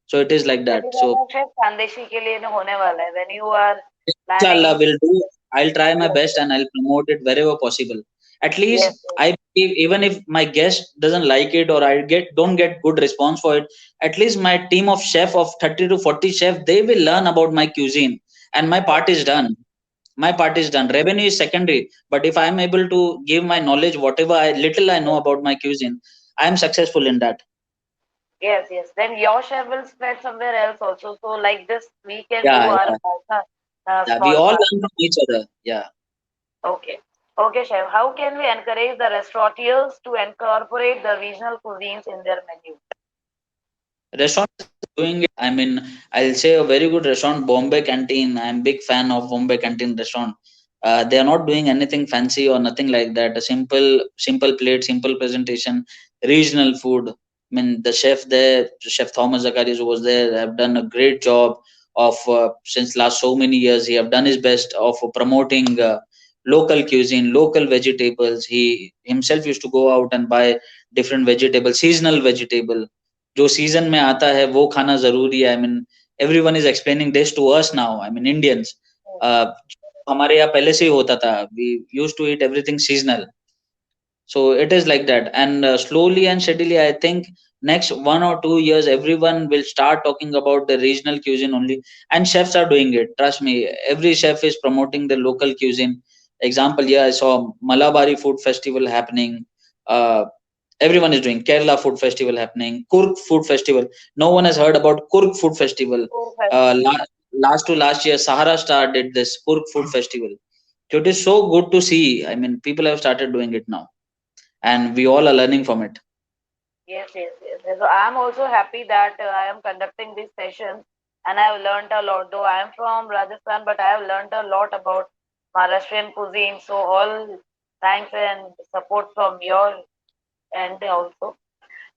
So it is like that. So Khandeshi के लिए होने वाला है. When you are Inshallah, planning, will do. I'll try my best and I'll promote it wherever possible. At least yes, I believe even if my guest doesn't like it or I don't get good response for it, at least my team of chef of 30 to 40 chef, they will learn about my cuisine, and my part is done. My part is done. Revenue is secondary, but if I am able to give my knowledge, whatever little I know about my cuisine, I am successful in that. yes, then your chef will spread somewhere else also. So like this, we can do Yeah, our yeah, yeah. We small all part. learn from each other. Yeah. Okay. Okay, chef. How can we encourage the restaurateurs to incorporate the regional cuisines in their menu? Restaurant doing it. I mean, I'll say a very good restaurant, Bombay Canteen. I'm big fan of Bombay Canteen restaurant. They are not doing anything fancy or nothing like that. A simple plate, simple presentation, regional food. I mean, the chef there, Chef Thomas Zacharias was there, have done a great job of since last so many years. He have done his best of promoting local cuisine, local vegetables. He himself used to go out and buy different vegetables, seasonal vegetable. जो season में आता है वो खाना जरूरी है. I mean everyone is explaining this to us now. I mean Indians, हमारे यहाँ पहले से ही होता था. We used to eat everything seasonal. So it is like that, and slowly and steadily, I think next 1 or 2 years, everyone will start talking about the regional cuisine only, and chefs are doing it. Trust me, every chef is promoting the local cuisine. Example, yeah, I saw Malabari Food Festival happening. Uh, Everyone is doing Kerala Food Festival happening, Kurk Food Festival. No one has heard about Kurk Food Festival. Last to last year, Sahara Star did this Kurk Food Festival. So it is so good to see. I mean, people have started doing it now, and we all are learning from it. Yes. So I'm also happy that I am conducting this session and I have learned a lot. Though I am from Rajasthan, but I have learned a lot about Maharashtrian cuisine. So all thanks and support from your end also.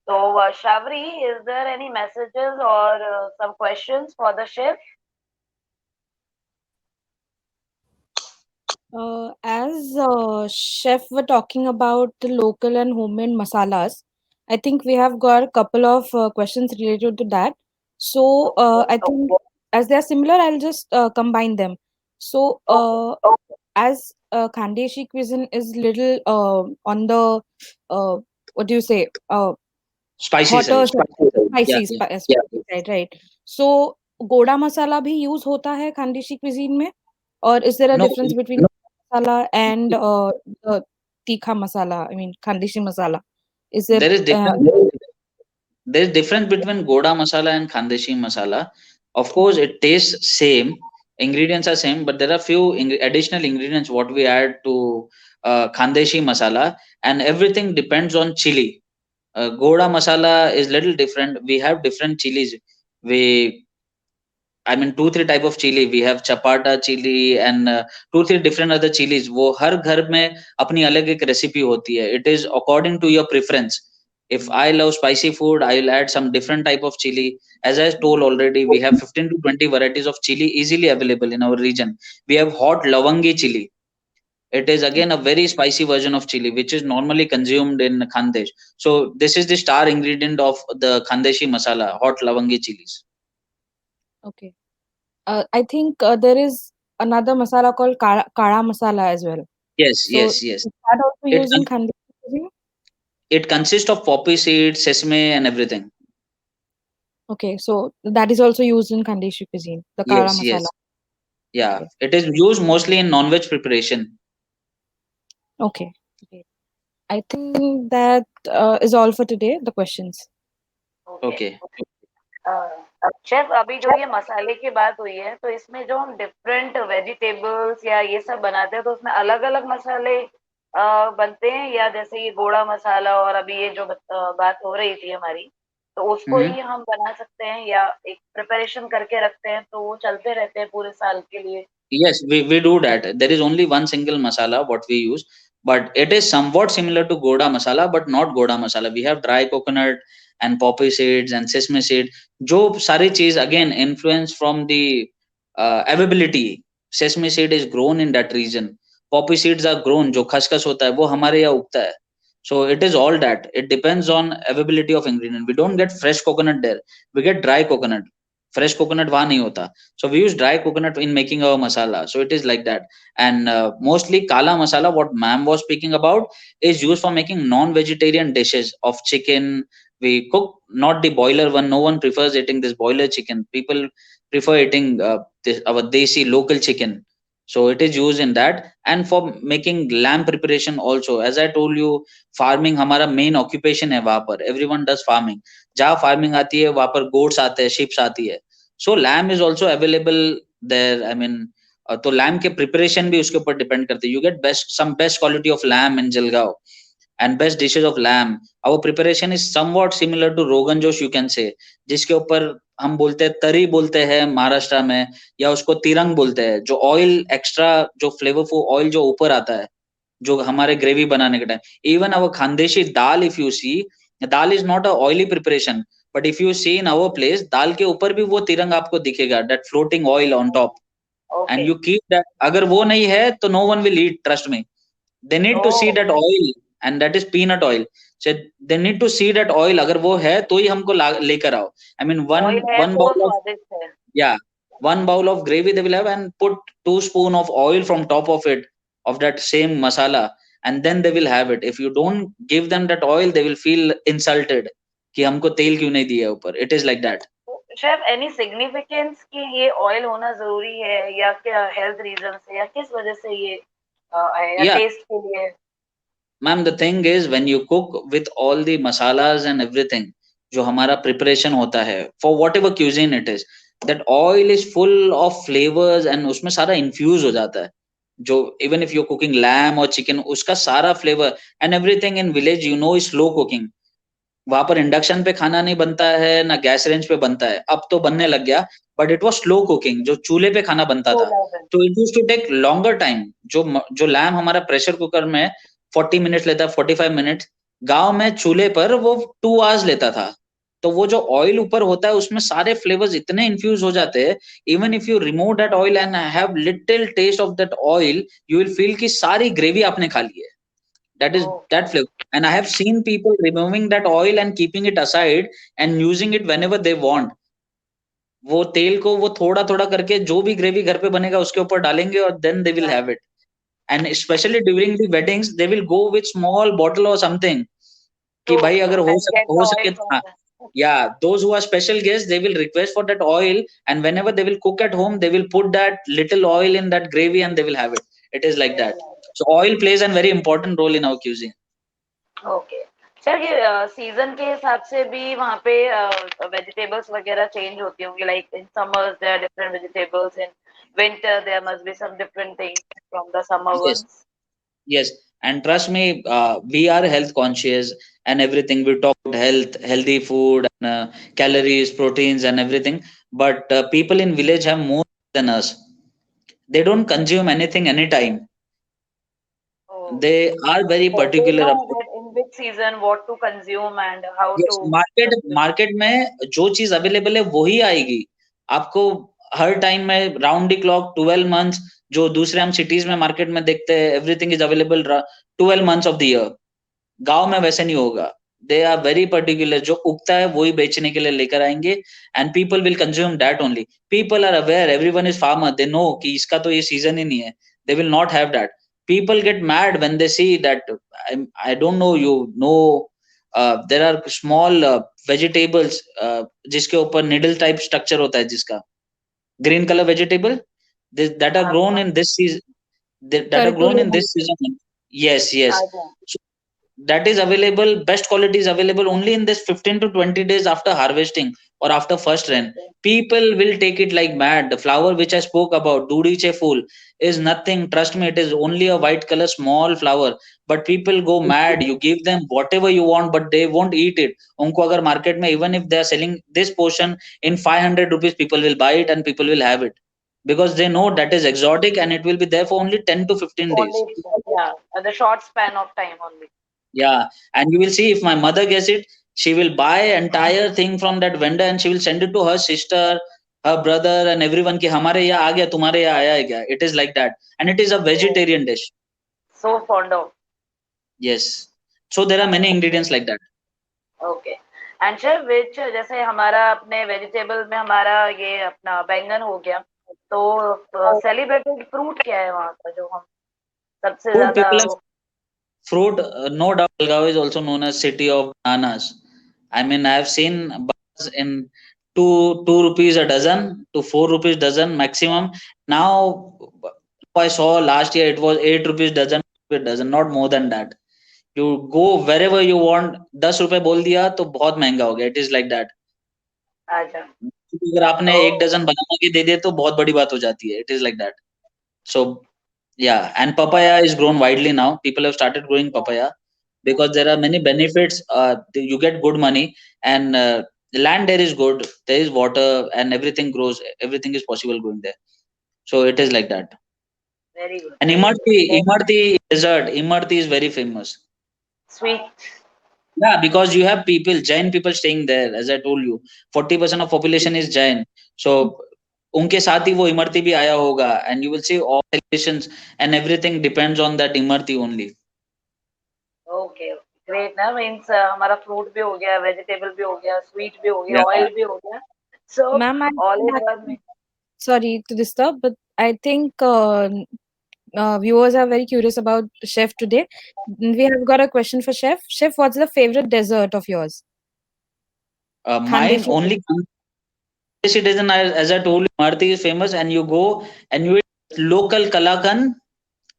So Shavri, is there any messages or some questions for the chef? As chef were talking about the local and homemade masalas, I think we have got a couple of questions related to that. So I think as they are similar, I'll just combine them. So as Khandeshi cuisine is little on the uh, what do you say Spicy hotter side. Yeah, spicy yeah. spicy side, right? So goda masala भी use होता है Khandeshi cuisine में, or is there a No, difference between masala and the tikha masala? I mean Khandeshi masala. Is there there is difference. There is difference between Goda masala and Khandeshi masala. Of course, it tastes same. Ingredients are same, but there are few additional ingredients what we add to Khandeshi masala, and everything depends on chili. Goda masala is little different. We have different chilies. We I mean two three type of chili. We have chapata chili and two three different other chilies. वो हर घर में अपनी अलग एक recipe होती है. It is according to your preference. If I love spicy food, I'll add some different type of chili. As I told already, we have 15 to 20 varieties of chili easily available in our region. We have hot lavangi chili. It is again a very spicy version of chili, which is normally consumed in Khandesh. So this is the star ingredient of the Khandeshi masala, hot lavangi chilies. okay? I think there is another masala called kara masala as well. Yes, So yes, yes. is that also It used in Khandeshi cuisine? it consists of poppy seeds, sesame, and everything. Okay, so that is also used in Khandeshi cuisine, the kara Yes, masala. yes. Yeah. Okay. It is used mostly in non-veg preparation. Okay. Okay. I think that is all for today, the questions. Okay. Okay. Chef अभी जो ये मसाले की बात हुई है तो इसमें जो हम डिफरेंट वेजिटेबल्स या ये सब बनाते हैं तो उसमें अलग अलग मसाले बनते हैं या जैसे ये गोड़ा मसाला और अभी ये जो बात हो रही थी हमारी तो उसको Mm-hmm. ही हम बना सकते हैं या एक प्रिपरेशन करके रखते हैं तो वो चलते रहते हैं पूरे साल के लिए. Yes, we do that. There is only one single masala what we use, but it is somewhat similar to Goda masala, but not Goda masala. We have dry coconut and poppy seeds and sesame seed. जो सारी चीज again influence from the availability. Sesame seed is grown in that region. Poppy seeds are grown. जो खसखस होता है वो हमारे यहाँ उगता है. So it is all that. It depends on availability of ingredient. We don't get fresh coconut there. We get dry coconut. Fresh coconut वहाँ नहीं होता. So we use dry coconut in making our masala. So it is like that. And mostly kala masala, what ma'am was speaking about, is used for making non-vegetarian dishes of chicken. We cook not the boiler one. No one prefers eating this boiler chicken. People prefer eating our desi local chicken. So it is used in that. And for making lamb preparation also, as I told you, farming हमारा main occupation है वहाँ पर. Everyone does farming. जहाँ farming आती है वहाँ पर goats आते हैं, sheep आती है. So lamb is also available there. I mean, तो lamb के preparation भी उसके ऊपर depend करते हैं. You get some best quality of lamb in Jalgaon and best dishes of lamb. Our preparation is somewhat similar to Rogan Josh, you can say, जिसके ऊपर हम बोलते हैं तरी बोलते हैं महाराष्ट्र में, या उसको तिरंग बोलते हैं. जो ऑयल एक्स्ट्रा, जो फ्लेवरफुल ऑयल जो ऊपर आता है, जो हमारे ग्रेवी बनाने के time. Even our Khandeshi dal, if you see, dal is not a oily preparation, but if you see in our place, दाल के ऊपर भी वो तिरंग आपको दिखेगा, that floating oil on top. And you keep that. अगर वो नहीं है तो no one will eat, trust me. They need to see that oil, and that is peanut oil. So they need to see that oil. अगर वो है तो ही हमको लेकर आओ. I mean one bowl of, yeah, one bowl of gravy they will have, and put 2 spoon of oil from top of it, of that same masala, and then they will have it. If you don't give them that oil, they will feel insulted कि हमको तेल क्यों नहीं दिया ऊपर. It is like that. Chef any significance कि ये oil होना जरूरी है या क्या हेल्थ रीजन से या किस वजह से ये या Yeah, टेस्ट के लिए? ma'am, the thing is when you cook with all the masalas and everything, जो हमारा preparation होता है for whatever cuisine it is, that oil is full of flavors and उसमें सारा infuse हो जाता है. जो even if you're cooking lamb or chicken, उसका सारा flavor and everything in village, you know, is slow cooking. वहां पर इंडक्शन पे खाना नहीं बनता है ना गैस रेंज पे बनता है, अब तो बनने लग गया, but it was slow cooking, जो चूल्हे पे खाना बनता था, तो it used to take longer time. जो लैम हमारा प्रेशर कुकर में 40 मिनट्स लेता है, 45 मिनट्स, गांव में चूल्हे पर वो 2 आवर्स लेता था। तो वो जो ऑयल ऊपर होता है उसमें सारे फ्लेवर्स इतने इन्फ्यूज हो जाते हैं, even if you remove that oil and have little taste of that oil, you will feel कि सारी ग्रेवी आपने खा ली है। That is that flavor. And I have seen people removing that oil and keeping it aside and using it whenever they want. वो तेल को वो थोड़ा थोड़ा करके जो भी ग्रेवी घर पे बनेगा उसके ऊपर डालेंगे और then they will have it. And specially during the weddings they will go with small bottle और समथिंग, कि भाई अगर हो सके हाँ, yeah, those who are special guests, they will request for that oil, and whenever they will cook at home, they will put that little oil in that gravy and they will have it. It is like that. So oil plays a very important role in our cuisine. Okay sir, ये season के हिसाब से भी वहाँ पे vegetables वगैरह change होती होंगी, like in summers there are different vegetables, in winter there must be some different things from the summer Yes. Once. Yes, and trust me, we are health conscious and everything. We talk about health, healthy food, and calories, proteins, and everything. But people in village have more than us. They don't consume anything anytime. They are very So they particular know about. that in which season what to consume and how Yes, to consume. Market में जो चीज available है वही आएगी आपको। हर time में round the clock 12 months, जो दूसरे हम सिटीज में मार्केट में देखते हैं, everything is available 12 months of the year. गांव में वैसे नहीं होगा। दे आर वेरी पर्टिकुलर, जो उगता है वही बेचने के लिए लेकर आएंगे, and people will consume that only. People are aware, everyone is farmer, they know कि इसका तो ये सीजन ही नहीं है, they will not have that. People get mad when they see that. I don't know, you know, there are small vegetables जिसके ऊपर needle type structure होता है, जिसका green colour vegetable that are grown in this season, that are grown in Turtle. this season. Yes, yes. So that is available, best quality is available only in this 15 to 20 days after harvesting or after first rain. People will take it like mad. The flower which I spoke about, dudiche fool, is nothing, trust me, it is only a white color small flower, but people go mad. You give them whatever you want but they won't eat it. उनको अगर market में even if they are selling this portion in 500 rupees, people will buy it and people will have it, because they know that is exotic and it will be there for only 10 to 15 days. Only, yeah, the short span of time only. Yeah, and you will see if my mother gets it, she will buy entire thing from that vendor and she will send it to her sister, her brother, and everyone. कि हमारे यहाँ आ गया, तुम्हारे यहाँ आया है क्या? It is like that, and it is a vegetarian dish. So fond of. Yes, so there are many ingredients like that. Okay and sir which, जैसे हमारा अपने वेजिटेबल में हमारा ये अपना बैंगन हो गया, तो सेलिब्रेटेड फ्रूट क्या है वहाँ का जो हम सबसे Food ज्यादा people have fruit, no doubt. Belgaum is also known as city of bananas. I mean, I have seen bananas in two rupees a dozen to 4 rupees dozen maximum. Now, I saw last year it was 8 rupees dozen, not more than that. You go wherever you want, 10 रुपए बोल दिया तो बहुत महंगा हो गया। It is like that. अच्छा अगर आपने एक डजन बनाना के दे दिए तो बहुत बड़ी बात हो जाती है। It is like that. So yeah, and papaya is grown widely now. People have started growing papaya because there are many benefits. You get good money, and the land there is good, there is water and everything grows, everything is possible growing there. So it is like that. Very good And Imarti desert, Imarti is very famous. Sweet. Yeah, because you have people, Jain people staying there. As I told you, 40% of population is Jain. So उनके साथ ही वो इमरती भी आया होगा, and you will see all celebrations and everything depends on that Imarti only. Okay great ना, means हमारा fruit भी हो गया, वेजिटेबल भी हो गया, स्वीट भी हो गया, Yeah. ऑयल भी हो गया, सो Ma'am, ऑल इन वन में। sorry to disturb, but I think viewers are very curious about Chef today. We have got a question for Chef. Chef, what's the favorite dessert of yours? Mine Khandeshi. only citizen, as I told you, Imarti is famous, and you go and you eat local कलाकंद।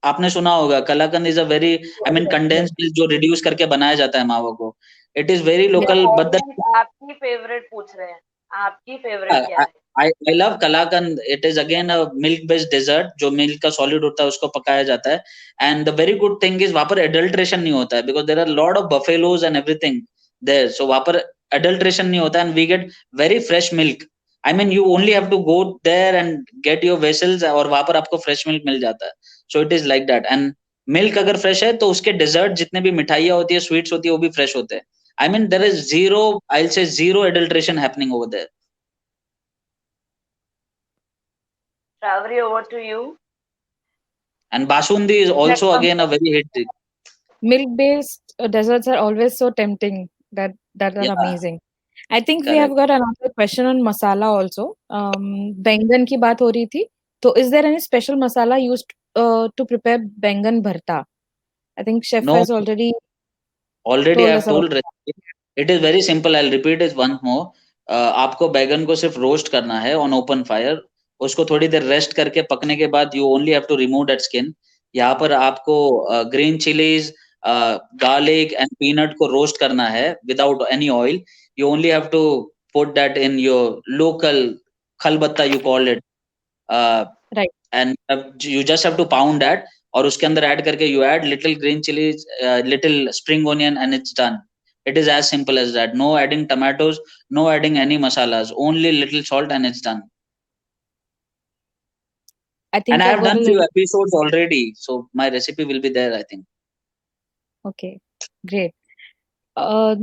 आपने सुना होगा, कलाकंद is a very, I mean, condensed milk जो reduce करके बनाया जाता है मावा को। It is very local, but the आपकी फेवरेट पूछ रहे हैं, आपकी फेवरेट क्या है? I love kalakand. It is again a milk based dessert, जो milk का solid होता है उसको पकाया जाता है, and the very good thing is वहाँ पर adulteration नहीं होता है, because there are lot of buffaloes and everything. there. So वहाँ पर adulteration नहीं होता, and we get very fresh milk. I mean, you only have to go there and get your vessels, और वहाँ पर आपको fresh milk मिल जाता है. So it is like that. And milk अगर fresh है तो उसके dessert जितने भी मिठाइयाँ होती है, sweets होती है, वो भी fresh होते हैं. I mean, there is zero, I'll say zero adulteration happening over there. Shravri, over to you. And Basundi is also again a very hit. Milk-based desserts are always so tempting that are Yeah, amazing. I think we correct. have got another question on masala also. बैंगन की बात हो रही थी. So is there any special masala used to prepare बैंगन भरता? I think chef No, has already already told I've us about told recipe. It is very simple. I'll repeat it once more. आपको बैगन को सिर्फ roast करना है on open fire. उसको थोड़ी देर रेस्ट करके पकने के बाद you only have to remove that skin. यहाँ पर आपको green chillies, garlic and peanut को रोस्ट करना है without any oil. You only have to put that in your local khalbatta, you call it, right. and you just have to pound that. और उसके अंदर add करके you add little green chilies, little spring onion, and it's done. It is as simple as that. No adding tomatoes, no adding any masalas, only little salt, and it's done. I And think I I have got a done few little episodes already, so my recipe will be there, I think. okay. Great. Uh,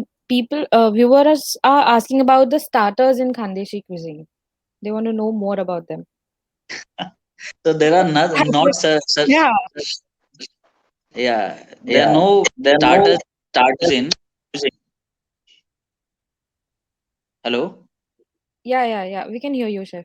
viewers are asking about the starters in Khandeshi cuisine. They want to know more about them. So there are not such, Yeah, yeah, there are Yeah, no there are starters no in. Hello. yeah. We can hear you, chef.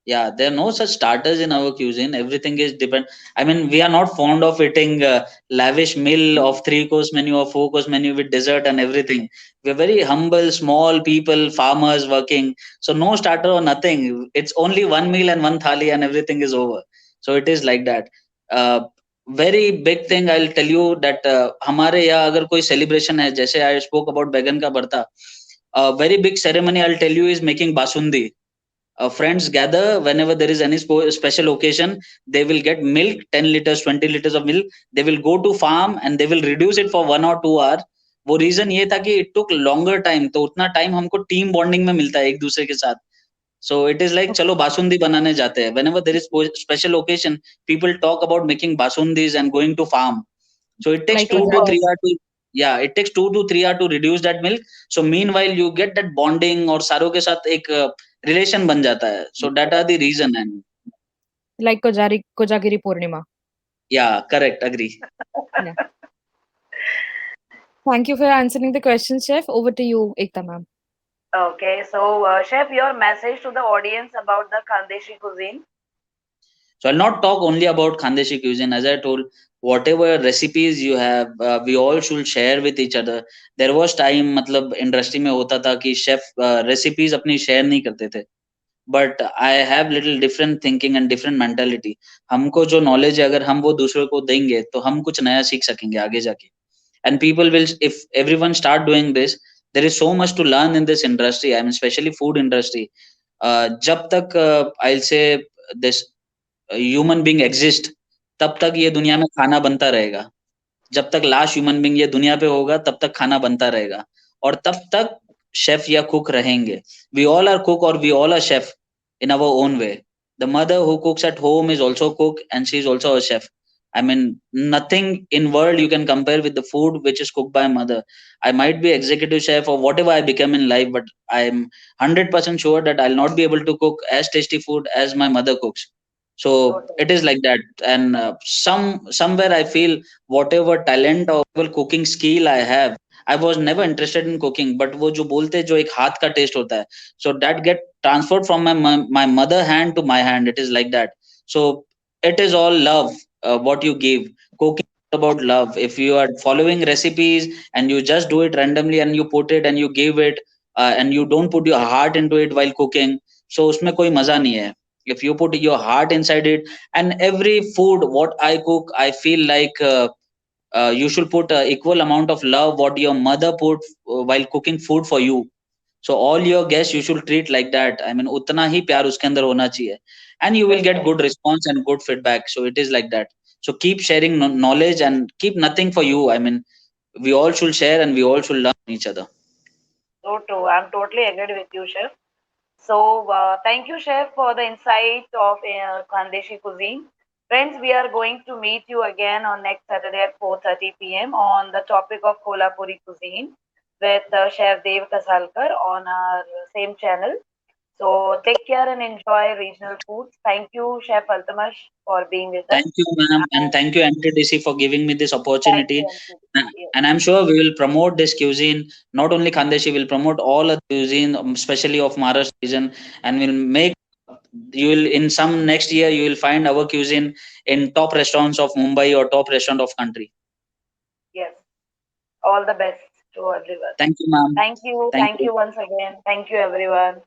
Yeah, there are no such starters in our cuisine. Everything is depend. I mean, we are not fond of eating lavish meal of 3 course menu or 4 course menu with dessert and everything. We're very humble, small people, farmers working. So no starter or nothing. It's only one meal and one thali, and everything is over. So it is like that. Uh, very big thing I'll tell you that हमारे यहाँ अगर कोई celebration है, जैसे I spoke about बैगन का भरता, a very big ceremony I'll tell you is making basundi. Friends gather whenever there is any special occasion. They will get milk, 10 liters, 20 liters of milk. They will go to farm and they will reduce it for 1 or 2 hours. वो reason ये था कि it took longer time, तो उतना time हमको team bonding में मिलता है एक दूसरे के साथ. So it is like चलो बासुंदी बनाने जाते हैं. Whenever there is special occasion, people talk about making basundis and going to farm. So it takes Like 2 to 3 hours to, yeah, it takes 2 to 3 hours to reduce that milk. So meanwhile you get that bonding और सारों के साथ एक relation बन जाता है. So that are the reason. And like Kojagiri Purnima. yeah, correct, agree. Yeah. Thank you for answering the question, chef. Over to you, Ekta ma'am. Okay, so chef, your message to the audience about the Khandeshi cuisine. So I'll not talk only about Khandeshi cuisine. As I told, whatever recipes you have, we all should share with each other. There was time, मतलब industry में होता था कि chef recipes अपनी share नहीं करते थे. But I have little different thinking and different mentality. हमको जो knowledge है, अगर हम वो दूसरों को देंगे, तो हम कुछ नया सीख सकेंगे आगे जाके. And people will, if everyone start doing this, there is so much to learn in this industry. I mean, especially food industry. जब तक I'll say this human being exist, तब तक ये दुनिया में खाना बनता रहेगा. जब तक लास्ट ह्यूमन बीइंग ये दुनिया पे होगा, तब तक खाना बनता रहेगा, और तब तक शेफ या कुक रहेंगे. वी ऑल आर कुक और we all are chef in our own way. The mother who cooks at home is also a cook, and she is also a chef. I mean, nothing in world you can compare with the food which is cooked by a mother. I might be executive chef or whatever I become in life, but I'm 100% sure that I'll not be able to cook as tasty food as my mother cooks. So it is like that. And somewhere I feel whatever talent or whatever cooking skill I have, I was never interested in cooking, but वो जो बोलते हैं, जो एक हाथ का test होता है, so that get transferred from my mother hand to my hand. It is like that. So it is all love, what you give. Cooking is about love. If you are following recipes and you just do it randomly and you put it and you give it, and you don't put your heart into it while cooking, so उसमें कोई मजा नहीं है. If you put your heart inside it, and every food what I cook, I feel like you should put equal amount of love what your mother put while cooking food for you. So all your guests you should treat like that. I mean, उतना ही प्यार उसके अंदर होना चाहिए, and you will get good response and good feedback. So it is like that. So keep sharing knowledge and keep nothing for you. I mean, we all should share and we all should learn each other. So true. I'm totally agreed with you, Chef. So, thank you, Chef, for the insight of Khandeshi cuisine. Friends, we are going to meet you again on next Saturday at 4:30 p.m. on the topic of Kolhapuri cuisine with Chef Dev Kasalkar on our same channel. So, take care and enjoy regional foods. Thank you, Chef Altamash, for being with us. Thank you, ma'am, and And thank you, NTDC, for giving me this thank opportunity. you, Ankit. And Yes, and I'm sure we will promote this cuisine. Not only Khandeshi, will promote all the cuisine, especially of Maharashtra region, and will make you will in some next year you will find our cuisine in top restaurants of Mumbai or top restaurant of country. yes. All the best to everyone. Thank you, ma'am. Thank you. Thank Thank you. you once again. Thank you, everyone.